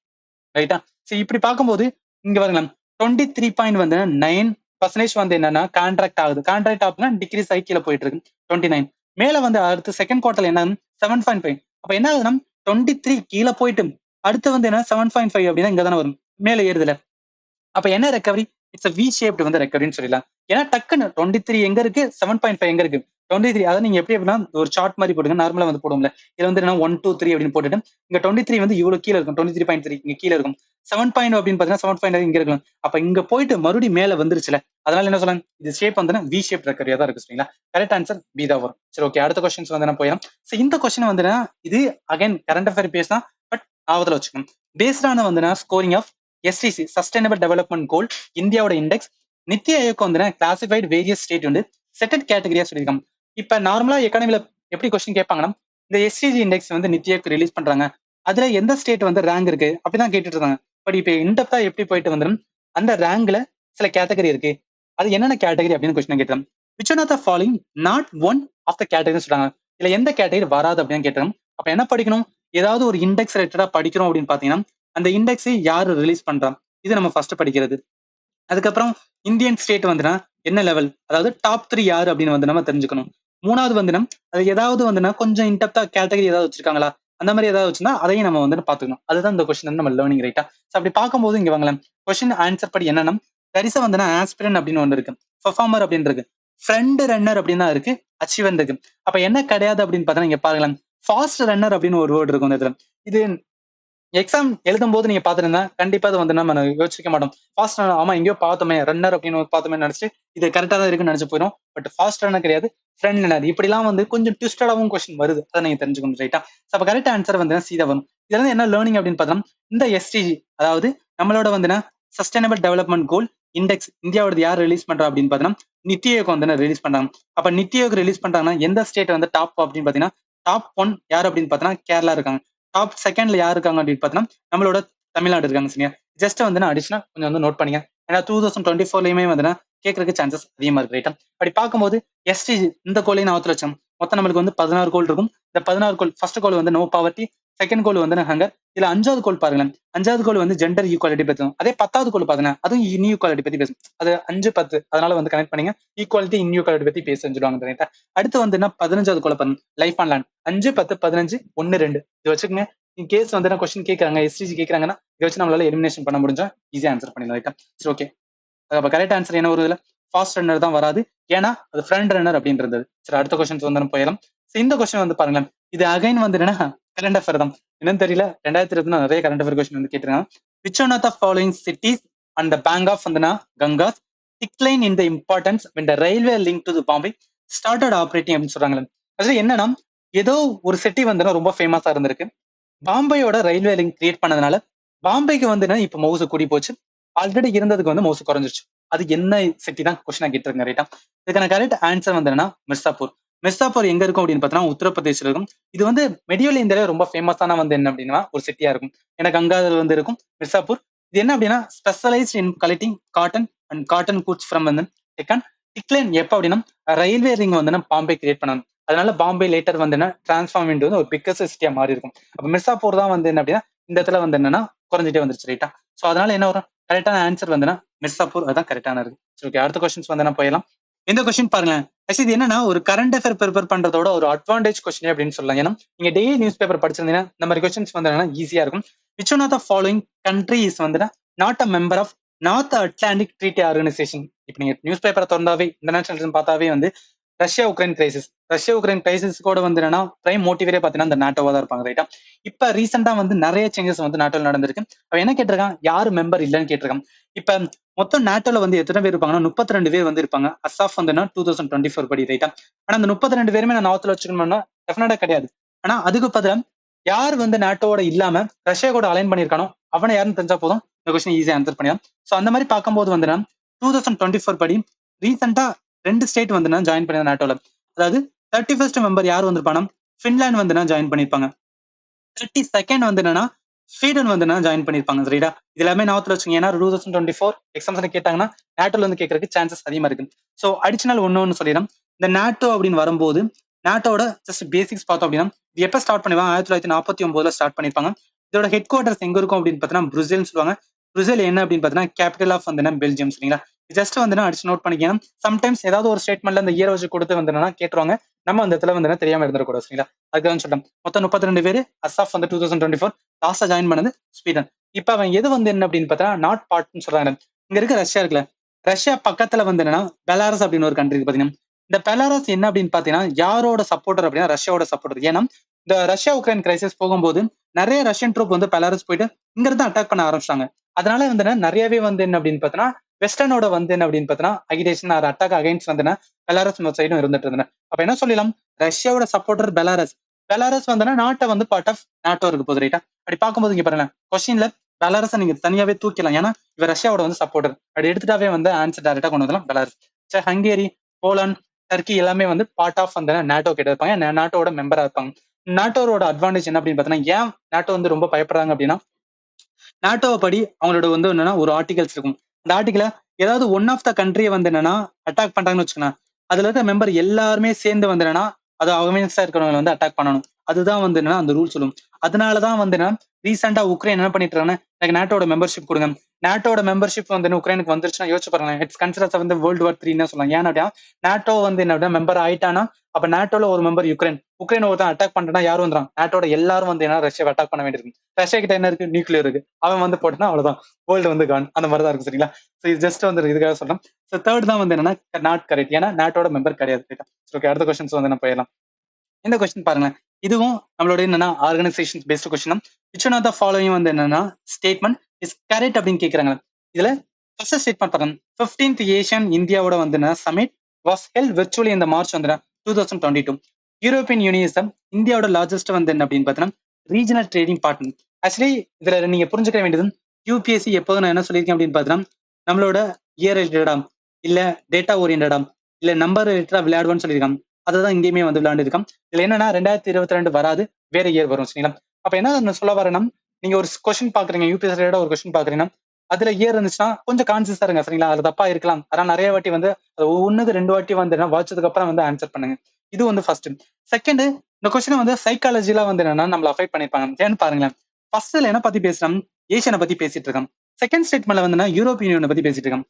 ரைட்டா? சரி இப்படி பார்க்கும்போது இங்க பாருங்களேன் 23.9% வந்து என்னன்னா கான்ட்ராக்ட் ஆகுது. கான்ட்ராக்ட் ஆகுதுன்னா டிகிரீஸ் ஆகி கீழே போயிட்டு இருக்கு 29. மேல வந்து அடுத்து செகண்ட் குவார்டர்ல என்ன 7.5. அப்ப என்ன ஆகுதுன்னா 23 கீழே போயிட்டு அடுத்து வந்து என்ன 7.5 அப்படின்னா இங்க தானே வரும். மேல ஏறுதுல. அப்ப என்ன ரெக்கவரி? இட்ஸ் வி ஷேப்டு வந்து ரெக்கவரின்னு சொல்லலாம். ஏன்னா டக்குன்னு 23 எங்க இருக்கு 7.5 எங்க இருக்கு 23 அதாவது நீங்க எப்படி அப்படின்னா ஒரு சார்ட் மாதிரி போடுங்க நார்மலா வந்து போடுவோம்ல இதுல வந்து என்ன 1 2 3 அப்படின்னு போட்டுட்டு இங்க 23 வந்து இவ்வளவு கீழே இருக்கும் 23.3 இங்க கீழே இருக்கும் 7 பாயிண்ட் அப்படின்னு பாத்தீங்கன்னா 7 இங்க இருக்கலாம். அப்ப இங்க போயிட்டு மறுபடியும் மேல வந்துருச்சுல அதனால என்ன சொல்லலாம் இது ஷேப் வந்து வி ஷேப் ரெக்கவரியா தான் இருக்கு சரிங்களா. கரெக்ட் ஆன்சர் பி தான் வரும். சரி ஓகே அடுத்த கொஸ்டின்ஸ் வந்து என்ன போயிடும். இந்த கொஸ்டின் வந்து இது அகைன் கரண்ட் அஃபேர் பேஸ் தான் பட் ஆவதுல வச்சுக்கணும். பேஸ்டான வந்து scoring of SDG sustainable development goal இந்தியாவோட இண்டெக்ஸ் நித்தி ஆயோக் வந்து கிளாசிஃபைட் வேரியஸ் ஸ்டேட் வந்து செட்டட் கேட்டகரியா சொல்லியிருக்காங்க. இப்ப நார்மலா எக்கானமில எப்படி கொஸ்டின் கேட்பாங்கன்னா இந்த எஸ்டிஜி இண்டெக்ஸ் வந்து நித்தி ஆயோக் ரிலீஸ் பண்றாங்க. அதுல எந்த ஸ்டேட் வந்து ரேங்க் இருக்கு அப்படிதான் கேட்டுட்டு இருக்காங்க. பட் இப்ப இன்டெப்தா எப்படி போயிட்டு வந்துடும் அந்த ரேங்க்ல சில கேட்டகரி இருக்கு. அது என்னென்ன கேட்டகரி அப்படின்னு கொஸ்டின் கேட்கிறோம். Which one of the following not one of the category சொல்றாங்க. இல்ல எந்த கேட்டகரி வராது அப்படின்னு கேட்டோம். அப்ப என்ன படிக்கணும் ஏதாவது ஒரு இண்டெக்ஸ் ரிலேட்டடா படிக்கிறோம் அப்படின்னு பாத்தீங்கன்னா அந்த இண்டெக்ஸ் யாரு ரிலீஸ் பண்றான் இது நம்ம ஃபர்ஸ்ட் படிக்கிறது. அதுக்கப்புறம் இந்தியன் ஸ்டேட் வந்துனா என்ன லெவல் அதாவது டாப் 3 யாரு அப்படின்னு வந்து நம்ம தெரிஞ்சுக்கணும். மூணாவது வந்து அது ஏதாவது வந்துன்னா கொஞ்சம் இன்டெப்தா கேட்டகரி ஏதாவது வச்சிருக்காங்களா அந்த மாதிரி ஏதாவது வச்சுன்னா அதையும் நம்ம வந்து பாத்துக்கணும். அதுதான் இந்த கொஸ்டின் வந்து நம்ம லேர்னிங் ரைட்டா. அப்படி பார்க்கும்போது இங்க வாங்கலாம் கொஸ்டின் ஆன்சர் படி என்னன்னா தரிசா வந்து ஆஸ்பிரன் அப்படின்னு ஒன்று இருக்கு, பெர்ஃபார்மர் அப்படின்னு இருக்கு, ஃப்ரண்ட் ரன்னர் அப்படின்னு இருக்கு, அச்சீவன் இருக்கு. அப்ப என்ன கிடையாது அப்படின்னு பார்த்தா இங்க பாருங்களேன் ஃபாஸ்ட் ரன்னர் அப்படின்னு ஒரு வேர்டு இருக்கும் இதுல. இது எக்ஸாம் எழுதும் போது நீங்க பாத்துருந்தா கண்டிப்பா அது வந்து நம்ம யோசிக்க மாட்டோம். ஃபாஸ்ட் ரன்னர் ஆமா எங்கேயோ பார்த்தோமே ரன்னர் அப்படின்னு பார்த்தோமே நினைச்சு இது கரெக்டா தான் இருக்குன்னு நினைச்சு போயிடும். பட் ஃபாஸ்ட் ரன்னர் கிடையாது ஃப்ரண்ட் ரன்னர். இப்படிலாம் வந்து கொஞ்சம் ட்விஸ்டடாவும் கொஸ்டின் வருது. அதை நீங்க தெரிஞ்சுக்கணும் ரைட்டா. அப்ப கரெக்ட் ஆன்சர் வந்து சீதா வரும். இதுல இருந்து என்ன லேர்னிங் அப்படின்னு பார்த்தோம் இந்த எஸ்டிஜி அதாவது நம்மளோட வந்து சஸ்டைனபிள் டெவலப்மெண்ட் கோல் இண்டெக்ஸ் இந்தியாவோட யார் ரிலீஸ் பண்றா அப்படின்னு பார்த்தோம்னா நித்தி ஆயோக் வந்து ரிலீஸ் பண்றாங்க. அப்ப நித்தி ஆயோக் ரிலீஸ் பண்றாங்கன்னா எந்த ஸ்டேட் வந்து டாப் அப்படின்னு பாத்தீங்கன்னா டாப் 1 யார் அப்படின்னு பார்த்தோம்னா கேரளா இருக்காங்க. டாப் செகண்ட்ல யார் இருக்காங்க அப்படின்னு பார்த்தோம்னா நம்மளோட தமிழ்நாடு இருக்காங்க சரியா. ஜஸ்ட் வந்து அடிஷனல் கொஞ்சம் வந்து நோட் பண்ணிங்க. ஏன்னா 2024லயுமே வந்து கேட்கறதுக்கு சான்சஸ் அதிகமா இருக்கு ரைட்டா. அப்படி பார்க்கும்போது எஸ்டிஜி இந்த கோலையும் நான் வச்சோம். மொத்தம் நம்மளுக்கு வந்து 16 கோல் இருக்கும். இந்த 16 கோல் ஃபர்ஸ்ட் கோல் வந்து நோ பாவர்ட்டி, செகண்ட் கோல் வந்து ஹங்கர். இதுல 5வது கோல் பாருங்களேன் 5வது கோல் வந்து ஜெண்டர் ஈக்குவாலிட்டி பேசும். அதே 10வது கோல் பாத்தீங்கன்னா அதுவும் இன்இக்வாலிட்டி பத்தி பேசும். அது 5 10 அதனால வந்து கனெக்ட் பண்ணீங்க ஈக்குவாலிட்டி இன்இக்வாலிட்டி பத்தி பேச சொல்லுவாங்க ரைட்டா. அடுத்து வந்து 15வது கோல் பாருங்க லைஃப் ஆன் லேண்ட் 5 10 15 1 2 இது வச்சுக்கோங்க. இன் கேஸ் வந்து கொஸ்டின் கேட்கறாங்க எஸ்டிஜி கேட்கறாங்கன்னா இதை வச்சு நம்மளால எலிமினேஷன் பண்ண முடிஞ்சா ஈஸியா ஆன்சர் பண்ணிடலாம் ரைட்டா. சரி ஓகே அப்ப கரெக்ட் ஆன்சர் என்ன வருதுல ஃபாஸ்ட் ரன்னர் தான் வராது. ஏன்னா அது ஃப்ரண்ட் ரன்னர் அப்படின்றது. சரி அடுத்த கொஸ்டின்ஸ் வந்து போயிடலாம். இந்த கொஸ்டின் வந்து பாருங்களேன் இது அகைன் வந்து என்னன்னா கரண்ட் அஃபேர் தான். என்னன்னு தெரியல 2020 நிறைய கரண்ட் அஃபேர் கொஸ்டின் வந்து கேட்டிருக்காங்க. Which one of the following cities and the bank of வந்து Ganges decline in the importance when the railway link to the Bombay started operating அப்படின்னு சொல்றாங்களே. அது என்னன்னா ஏதோ ஒரு சிட்டி வந்து ரொம்ப ஃபேமஸா இருந்திருக்கு. பாம்பேயோட ரயில்வே லிங்க் கிரியேட் பண்ணதுனால பாம்பேக்கு வந்து இப்ப மவுசு கூடி போச்சு. ஆல்ரெடி இருந்ததுக்கு வந்து மவுசு குறைஞ்சிருச்சு. அது என்ன சிட்டி தான் கொஸ்டின் கேட்டிருங்க ரைட்டா. இதுக்கான கரெக்ட் ஆன்சர் வந்து என்னன்னா மிர்சாப்பூர். மிர்சாப்பூர் எங்க இருக்கும் அப்படின்னு பார்த்தோம்னா உத்தரப்பிரதேசில் இருக்கும். இது வந்து மெடிவல் இந்தியாவில ரொம்ப ஃபேமஸான வந்து என்ன அப்படின்னா ஒரு சிட்டியா இருக்கும். ஏன்னா கங்காதர் வந்து இருக்கும் மிர்சாப்பூர். இது என்ன அப்படின்னா specialised in collecting cotton and cotton goods from வந்து டிக்ளைன் எப்ப அப்படின்னா ரயில்வே ரிங் வந்து பாம்பே கிரியேட் பண்ணணும். அதனால பாம்பே லேட்டர் வந்து என்ன டிரான்ஸ்ஃபார்ம் இன்டு வந்து ஒரு பிக்கஸ்ட் சிட்டியா மாறி இருக்கும். அப்ப மிர்சாப்பூர் தான் வந்து என்ன அப்படின்னா இந்த இடத்துல வந்து என்னன்னா குறைஞ்சிட்டே வந்துருச்சு ரைட்டா. சோ அதனால என்ன வரும் கரெக்டான ஆன்சர் வந்து மிர்சாப்பூர் அதான் கரெக்டான இருக்கு. சரி ஓகே அடுத்த கொஸ்டின்ஸ் வந்து போயிடலாம். இந்த கொஸ்டின் பாருங்களேன் இது என்னன்னா ஒரு கரண்ட் அஃபேர் ப்ரிப்பேர் பண்றதோட ஒரு அட்வான்டேஜ் கொஸ்டின் அப்படின்னு சொல்லலாம். ஏன்னா நீங்க டெய்லி நியூஸ் பேப்பர் படிச்சிருந்தீங்கன்னா இந்த மாதிரி கொஸ்டின்ஸ் வந்து ஈஸியா இருக்கும். Which one of the following country is வந்து not a member of North Atlantic Treaty Organisation. இப்ப நீங்க நியூஸ் பேப்பரை திறந்தாவே இன்டர்நேஷனல் பார்த்தாவே வந்து Russia Ukraine crisis. Russia Ukraine crisis கூட வந்து என்னன்னா பிரைம் மோட்டிவேட்டே பாத்தீங்கன்னா இந்த நாட்டோவா தான் இருப்பாங்க, ரைட்டா? இப்ப ரீசெண்டா வந்து நிறைய சேஞ்சஸ் வந்து நாட்டோல நடந்திருக்கு. அவன் என்ன கேட்டிருக்கான், யாரு மெம்பர் இல்லன்னு கேட்டிருக்கான். இப்ப மொத்தம் நாட்டோல வந்து எத்தனை பேர் இருப்பாங்கன்னா 32 பேர் வந்து இருப்பாங்க. அசாஃப் வந்து 2024 படி, ரைட்டா? ஆனா அந்த 32 பேருமே நான் நார்த்ல வச்சுக்கணும்னா டெஃபினட்டா கிடையாது. ஆனா அதுக்கு பதிலா யார் வந்து நாட்டோட இல்லாம ரஷ்யா கூட அலைன் பண்ணிருக்கானோ அவனை யாருன்னு தெரிஞ்சா போதும், இந்த கொஸ்டின் ஈஸியா ஆன்சர் பண்ணிடலாம். சோ அந்த மாதிரி பார்க்கும்போது வந்து 2024 படி ரீசெண்டா 2 ஸ்டேட் வந்து ஜாயின் பண்ணி நாட்டோல. அதாவது 31st மெம்பர் யார் வந்திருப்பானா, பின்லாந்து வந்து ஜாயின் பண்ணிருப்பாங்க. 32nd வந்து என்னன்னா ஸ்வீடன் வந்து ஜாயின் பண்ணிருப்பாங்க, சரிடா? இது எல்லாமே நார்த்ல வச்சுங்க. ஏன்னா 2024 எக்ஸாம்ஸ்ல கேட்டாங்கன்னா நாட்டோல இருந்து கேட்கறதுக்கு சான்சஸ் அதிகமா இருக்கு. சோ அடிஷனல் ஒன்னு சொல்லிடுறேன். இந்த நாட்டோ அப்படின்னு வரும்போது நாட்டோட ஜஸ்ட் பேசிக்ஸ் பார்த்தோம் அப்படின்னா இது எப்ப ஸ்டார்ட் பண்ணுவாங்க, 1949ல ஸ்டார்ட் பண்ணிருப்பாங்க. இதோட ஹெட் குவார்டர்ஸ் எங்க இருக்கும் அப்படின்னு பார்த்தீங்கன்னா பிரேசில்னு சொல்லுவாங்க. பிரேசில் என்ன அப்படின்னு பார்த்தீங்கன்னா கேபிட்டல் ஆஃப் வந்து பெல்ஜியம், சரிங்களா? ஜஸ்ட் வந்து அடிச்சு நோட் பண்ணிக்கலாம். சம்டைம்ஸ் ஏதாவது ஒரு ஸ்டேட்மெண்ட்ல அந்த இயர் வச்சு கொடுத்து வந்து கேட்டுருவாங்க. நம்ம அந்த இடத்துல வந்து தெரியாம இருந்துடக்கூடாது, சரிங்களா? அதுதான் சொல்றேன். மொத்தம் 32 பேரு. அசாஃப் வந்து 2024 லாஸ்டா ஜாயின் பண்ணது ஸ்வீடன். இப்ப அவன் எது வந்து என்ன அப்படின்னு பார்த்தா நாட் பார்ட்னு சொல்றாங்க. இங்க இருக்க ரஷ்யா இருக்குல்ல, ரஷ்யா பக்கத்துல வந்து என்னன்னா பெலாரஸ் அப்படின்னு ஒரு கண்ட்ரி இருக்கு பாத்தீங்கன்னா. இந்த பெலாரஸ் என்ன அப்படின்னு பாத்தீங்கன்னா யாரோட சப்போர்ட்டர் அப்படின்னா ரஷ்யாவோட சப்போர்ட்டர். ஏன்னா இந்த ரஷ்யா உக்ரைன் கிரைசிஸ் போகும்போது நிறைய ரஷ்யன் ட்ரூப் வந்து பெலாரஸ் போயிட்டு இங்க இருந்து அட்டாக் பண்ண ஆரம்பிச்சாங்க. அதனால வந்து நிறையவே வந்து என்ன அப்படின்னு பார்த்தீங்கன்னா வெஸ்டர்னோட வந்து என்ன அப்படின்னு பார்த்தீங்கன்னா அகிடேஷன் ஆர் அட்டாக் அகைன்ஸ்ட் வந்து பெலாரஸ் சைடும் இருந்துட்டு இருந்தேன். அப்ப என்ன சொல்லலாம், ரஷ்யாவோட சப்போர்ட்டர் பெலாரஸ். பெலாரஸ் வந்து நாட்டை வந்து பார்ட் ஆஃப் நாட்டோ இருக்கு போது, ரைட்டா? அப்படி பார்க்கும்போது இங்க பாருங்க கொஸ்டின்ல பெலாரஸை நீங்க தனியாவே தூக்கலாம். ஏன்னா இவர் ரஷ்யாவோட வந்து சப்போர்ட்டர். அப்படி எடுத்துட்டாவே வந்து ஆன்சர் டைரக்டா கொண்டு வரலாம் பெலாரஸ். சரி, ஹங்கேரி, போலாந்து, டர்க்கி எல்லாமே வந்து பார்ட் ஆஃப் வந்து நாட்டோ கிட்ட இருப்பாங்க, நாட்டோட மெம்பரா இருப்பாங்க. நாட்டோட அட்வான்டேஜ் என்ன அப்படின்னு பார்த்தீங்கன்னா ஏன் நாட்டோ வந்து ரொம்ப பயப்படுறாங்க அப்படின்னா நாட்டோவை படி அவங்களோட வந்து என்னன்னா ஒரு ஆர்டிகல்ஸ் இருக்கும். அந்த ஆர்டிகல ஏதாவது ஒன் ஆஃப் த கண்ட்ரியை வந்து என்னன்னா அட்டாக் பண்றாங்கன்னு வச்சுக்கோங்க, அதுல இருக்க மெம்பர் எல்லாருமே சேர்ந்து வந்து என்னன்னா அது அகேன்ஸ்டா இருக்கிறவங்க வந்து அட்டாக் பண்ணணும். அதுதான் வந்து என்னன்னா அந்த ரூல் சொல்லும். அதனாலதான் வந்து என்ன ரீசெண்டா உக்ரைன் என்ன பண்ணிட்டு இருக்காங்க, எனக்கு நாட்டோட மெம்பர்ஷிப் கொடுங்க. நாட்டோட மெம்பர்ஷிப் வந்து உக்ரைனுக்கு வந்துருச்சுன்னா யோசிச்சு பாருங்க, இட்ஸ் கன்சிடர்ஸ் வந்து வேர்ல்டு வார் 3 சொல்லலாம். ஏன்னா நாட்டோ வந்து என்ன மெம்பர் ஆயிட்டானா அப்ப நாட்டோல ஒரு மெம்பர் யுக்ரைன், உக்ரைன் ஒருத்தன் அட்டாக் பண்றா யாரும் வந்துடும், நாட்டோட எல்லாரும் வந்து என்ன ரஷ்யாவை அட்டாக் பண்ண வேண்டியிருக்கு. ரஷ்யா கிட்ட என்ன இருக்கு, நியூக்ளியர் இருக்கு. அவன் வந்து போட்டுனா அவ்வளவுதான், வேர்ல்டு வந்து கான். அந்த மாதிரி தான் இருக்கு, சரிங்களா? ஸோ இது ஜஸ்ட் வந்து இதுக்காக சொல்றேன். ஸோ தேர்ட் தான் வந்து என்னன்னா நாட் கரெக்ட், ஏன்னா நாட்டோட மெம்பர் கிடையாது. ஓகே, அடுத்த கொஸ்டின்ஸ் வந்து நம்ம போயிடலாம். இந்த கொஸ்டின் பாருங்க, இதுவும் நம்மளோட என்னன்னா organisation based question. Which one of the following வந்து என்னன்னா ஸ்டேட்மெண்ட் இஸ் கரெக்ட் அப்படின்னு கேட்கறாங்க. இதுல ஃபர்ஸ்ட் ஸ்டேட்மெண்ட் பாருங்க, 15th ஏஷியன் இந்தியாவோட வந்து சமிட் வாஸ் ஹெல்ட் விர்ச்சுவலி இந்த மார்ச் வந்து 2022. யூரோப்பியன் யூனியன் இந்தியாவோட லார்ஜஸ்ட் வந்து என்ன அப்படின்னு பார்த்தீங்கன்னா ரீஜனல் ட்ரேடிங் பார்ட்னர். ஆக்சுவலி இதுல நீங்க புரிஞ்சுக்க வேண்டியது, யூபிஎஸ்சி எப்போதும் நான் என்ன சொல்லியிருக்கேன் அப்படின்னு பார்த்தீங்கன்னா நம்மளோட இயர் ரிலேட்டடா இல்ல டேட்டா ஓரியன்டா இல்ல நம்பர் ரிலேட்டடா விளையாடுவான்னு சொல்லியிருக்காங்க. அதுதான் இங்கேயுமே வந்து விளையாண்டு இருக்கோம். இதுல என்னன்னா 2022 வராது, வேற இயர் வரும், சரிங்களா? அப்ப என்ன சொல்ல வரேன்னா, நீங்க ஒரு கொஸ்டின் பாக்குறீங்க, யூபிஎஸ் ரிலேட்டடா ஒரு கொஸ்டின் பாக்குறீங்கன்னா அதுல இயர் இருந்துச்சுன்னா கொஞ்சம் கான்சியஸா இருங்க, சரிங்களா? அது தப்பா இருக்கலாம். ஆனா நிறைய வாட்டி வந்து ஒண்ணுக்கு 2 வாட்டி வந்து வாட்சதுக்கு அப்புறம் வந்து ஆன்சர் பண்ணுங்க. இது வந்து ஃபர்ஸ்ட். செகண்ட், இந்த கொஸ்டின் வந்து சைக்காலஜில வந்து என்னன்னா நம்மள அஃபெக்ட் பண்ணிருப்பாங்க. ஏன்னு பாருங்களேன், ஃபர்ஸ்ட்ல என்ன பத்தி பேசுறோம், ஏஷியனை பத்தி பேசிட்டு இருக்கோம். செகண்ட் ஸ்டேட்மெண்ட்ல வந்து யூரோப்பியன் யூனியனை பத்தி பேசிட்டு இருக்கோம்.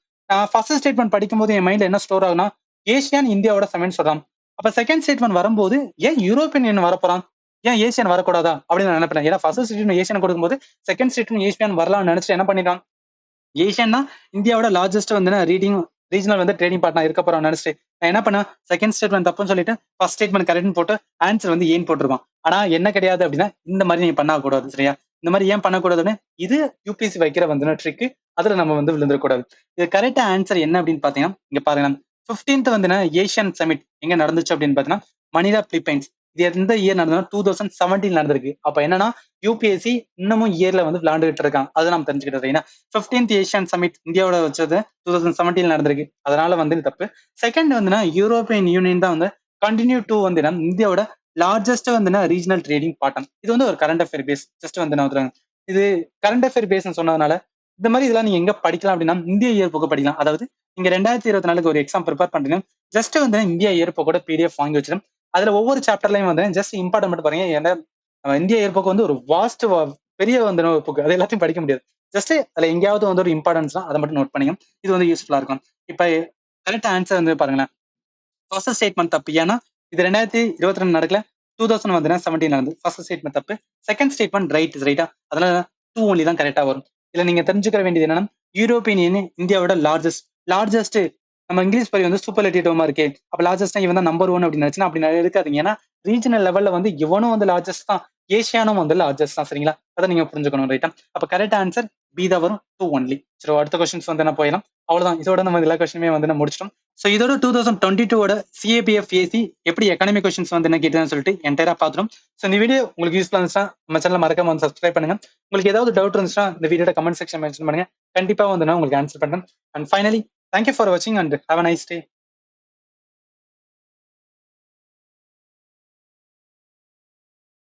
ஃபர்ஸ்ட் ஸ்டேட்மெண்ட் படிக்கும்போது என் மைண்ட்ல என்ன ஸ்டோர் ஆகுனா ஏஷியன் இந்தியாவோட செவன் சொல்றான். அப்ப செகண்ட் ஸ்டேட்மெண்ட் வரும்போது ஏன் யூரோப்பியன் யூனியன் வரப்போறான், ஏன் ஏசியன் வரக்கூடாதா அப்படின்னு நான் நினைப்பேன். ஏன்னா ஃபர்ஸ்ட் ஸ்டேட்மெண்ட் ஏசியன் கொடுக்கும்போது செகண்ட் ஸ்டேட்மெண்ட் ஏசியன் வரலாம்னு நினைச்சு என்ன பண்ணிட்டான், ஏஷியன்னா இந்தியாவோட லார்ஜஸ்ட் வந்து ரீஜனல் வந்து ட்ரேடிங் பார்ட்னர் இருக்க போறோம் நினைச்சு நான் என்ன பண்ணேன், செகண்ட் ஸ்டேட்மெண்ட் தப்புன்னு சொல்லிட்டு ஃபர்ஸ்ட் ஸ்டேட்மெண்ட் கரெக்ட்னு போட்டு ஆன்சர் வந்து ஏன் போட்டிருப்பான். ஆனா என்ன கிடையாது அப்படின்னா இந்த மாதிரி நீங்க பண்ணக்கூடாது, சரியா? இந்த மாதிரி ஏன் பண்ணக்கூடாதுன்னு இது யூபிஎஸ்சி வைக்கிற வந்து ட்ரிக். அதுல நம்ம வந்து விழுந்துடக்கூடாது. இது கரெக்டா ஆன்சர் என்ன அப்படின்னு பாத்தீங்கன்னா இங்க பாருங்க, 15th வந்து ஏஷியன் சமிட் எங்க நடந்துச்சு அப்படின்னு பாத்தீங்கன்னா மணிலா பிலிப்பைன்ஸ். இது எந்த இயர் நடந்ததுன்னா 2017 நடந்திருக்கு. அப்ப என்னன்னா யூபிஎஸ்சி இன்னமும் இயர்ல வந்து விளையாண்டுகிட்டு இருக்காங்க. அதை நம்ம தெரிஞ்சுக்கிட்டது. ஏன்னா 15th ஏஷியன் சமிட் இந்தியாவோட வச்சது 2017 நடந்திருக்கு. அதனால வந்து இது தப்பு. செகண்ட் வந்து யூரோப்பியன் யூனியன் தான் வந்து கண்டினியூ டு வந்து இந்தியாவோட லார்ஜஸ்ட் வந்து ரீஜனல் ட்ரேடிங் பார்ட்னர். இது வந்து ஒரு கரண்ட் அஃபேர் பேஸ் ஜஸ்ட் வந்து நான் இது கரண்ட் அஃபேர் பேஸ்ன்னு சொன்னதுனால இந்த மாதிரி இதெல்லாம் நீங்க எங்க படிக்கலாம் அப்படின்னா இந்திய இயர் புக்கு படிக்கலாம். அதாவது நீங்க 2024 ஒரு எக்ஸாம் ப்ரிப்பேர் பண்றீங்க, ஜஸ்ட் வந்து இந்தியா இயர் புக்கோட பிடிஎஃப் வாங்கி வச்சிடும். அதுல ஒவ்வொரு சாப்டர்லயும் வந்து ஜஸ்ட் இம்பார்ட்டன் மட்டும் பாருங்க. ஏன்னா இந்தியா இயர் புக் வந்து ஒரு வாஸ்ட் பெரிய வந்து புக், அது எல்லாத்தையும் படிக்க முடியாது. ஜஸ்ட் அதுல எங்கேயாவது வந்து ஒரு இம்பார்ட்டன்ஸ் தான், அதை மட்டும் நோட் பண்ணிங்க. இது வந்து யூஸ்ஃபுல்லா இருக்கும். இப்ப கரெக்ட் ஆன்சர் வந்து பாருங்களேன், ஃபர்ஸ்ட் ஸ்டேட்மெண்ட் தப்பு. ஏன்னா இது 2022 நடக்கல, 2017 நடந்தது. ஃபர்ஸ்ட் ஸ்டேட்மெண்ட் தப்பு. செகண்ட் ஸ்டேட்மெண்ட் ரைட்டா? அதனால 2 ஒன்லி தான் கரெக்டா வரும். இதுல நீங்க தெரிஞ்சுக்க வேண்டியது என்னன்னா யூரோப்பியன் யூனியன் இந்தியாவோட லார்ஜஸ்ட் நம்ம இங்கிலீஷ் படி வந்து சூப்பர்லேட்டிவ் டேர்மா இருக்கே, அப்ப லார்ஜஸ்ட்னா இவன் தான் நம்பர் 1 அப்படின்னு நினைச்சுன்னா அப்படி எடுக்காதீங்க. ஏன்னா ரீஜனல் லெவல்ல வந்து இவனும் வந்து லார்ஜஸ்ட் தான், ஏசியானும் வந்து லார்ஜஸ்ட் தான். சரிங்களா? அத நீங்க புரிஞ்சுக்கணும். ரைட்டா? அப்ப கரெக்ட் ஆன்சர் பி தான் வரும். 2 ஒன்லி. சரி, அடுத்த கொஸ்டின்ஸ் வந்து என்ன போயிடலாம். அவ்வளவுதான். இதோட நம்ம எல்லா கொஸ்டினுமே வந்து நம்ம முடிச்சிட்டோம். ஸோ இதோட 2022 சிஏபிஎஃப் ஏசி எப்படி எக்கனாமிக் கொஸ்டின்ஸ் வந்து என்ன கேட்டதுன்னு சொல்லிட்டு என்டையரா பார்த்துரும். ஸோ இந்த வீடியோ உங்களுக்கு யூஸ்ஃபுல்லா இருந்துச்சுன்னா நம்ம சேனல் மறக்காம வந்து சப்ஸ்கிரைப் பண்ணுங்க. உங்களுக்கு ஏதாவது டவுட் இருந்துச்சுன்னா இந்த வீடியோட கமெண்ட் செக்ஷன் மென்ஷன் பண்ணுங்க. கண்டிப்பா வந்து நான் உங்களுக்கு ஆன்சர் பண்றேன். அண்ட் ஃபைனலி தேங்க்யூ ஃபார் வாட்சிங் and have a nice day.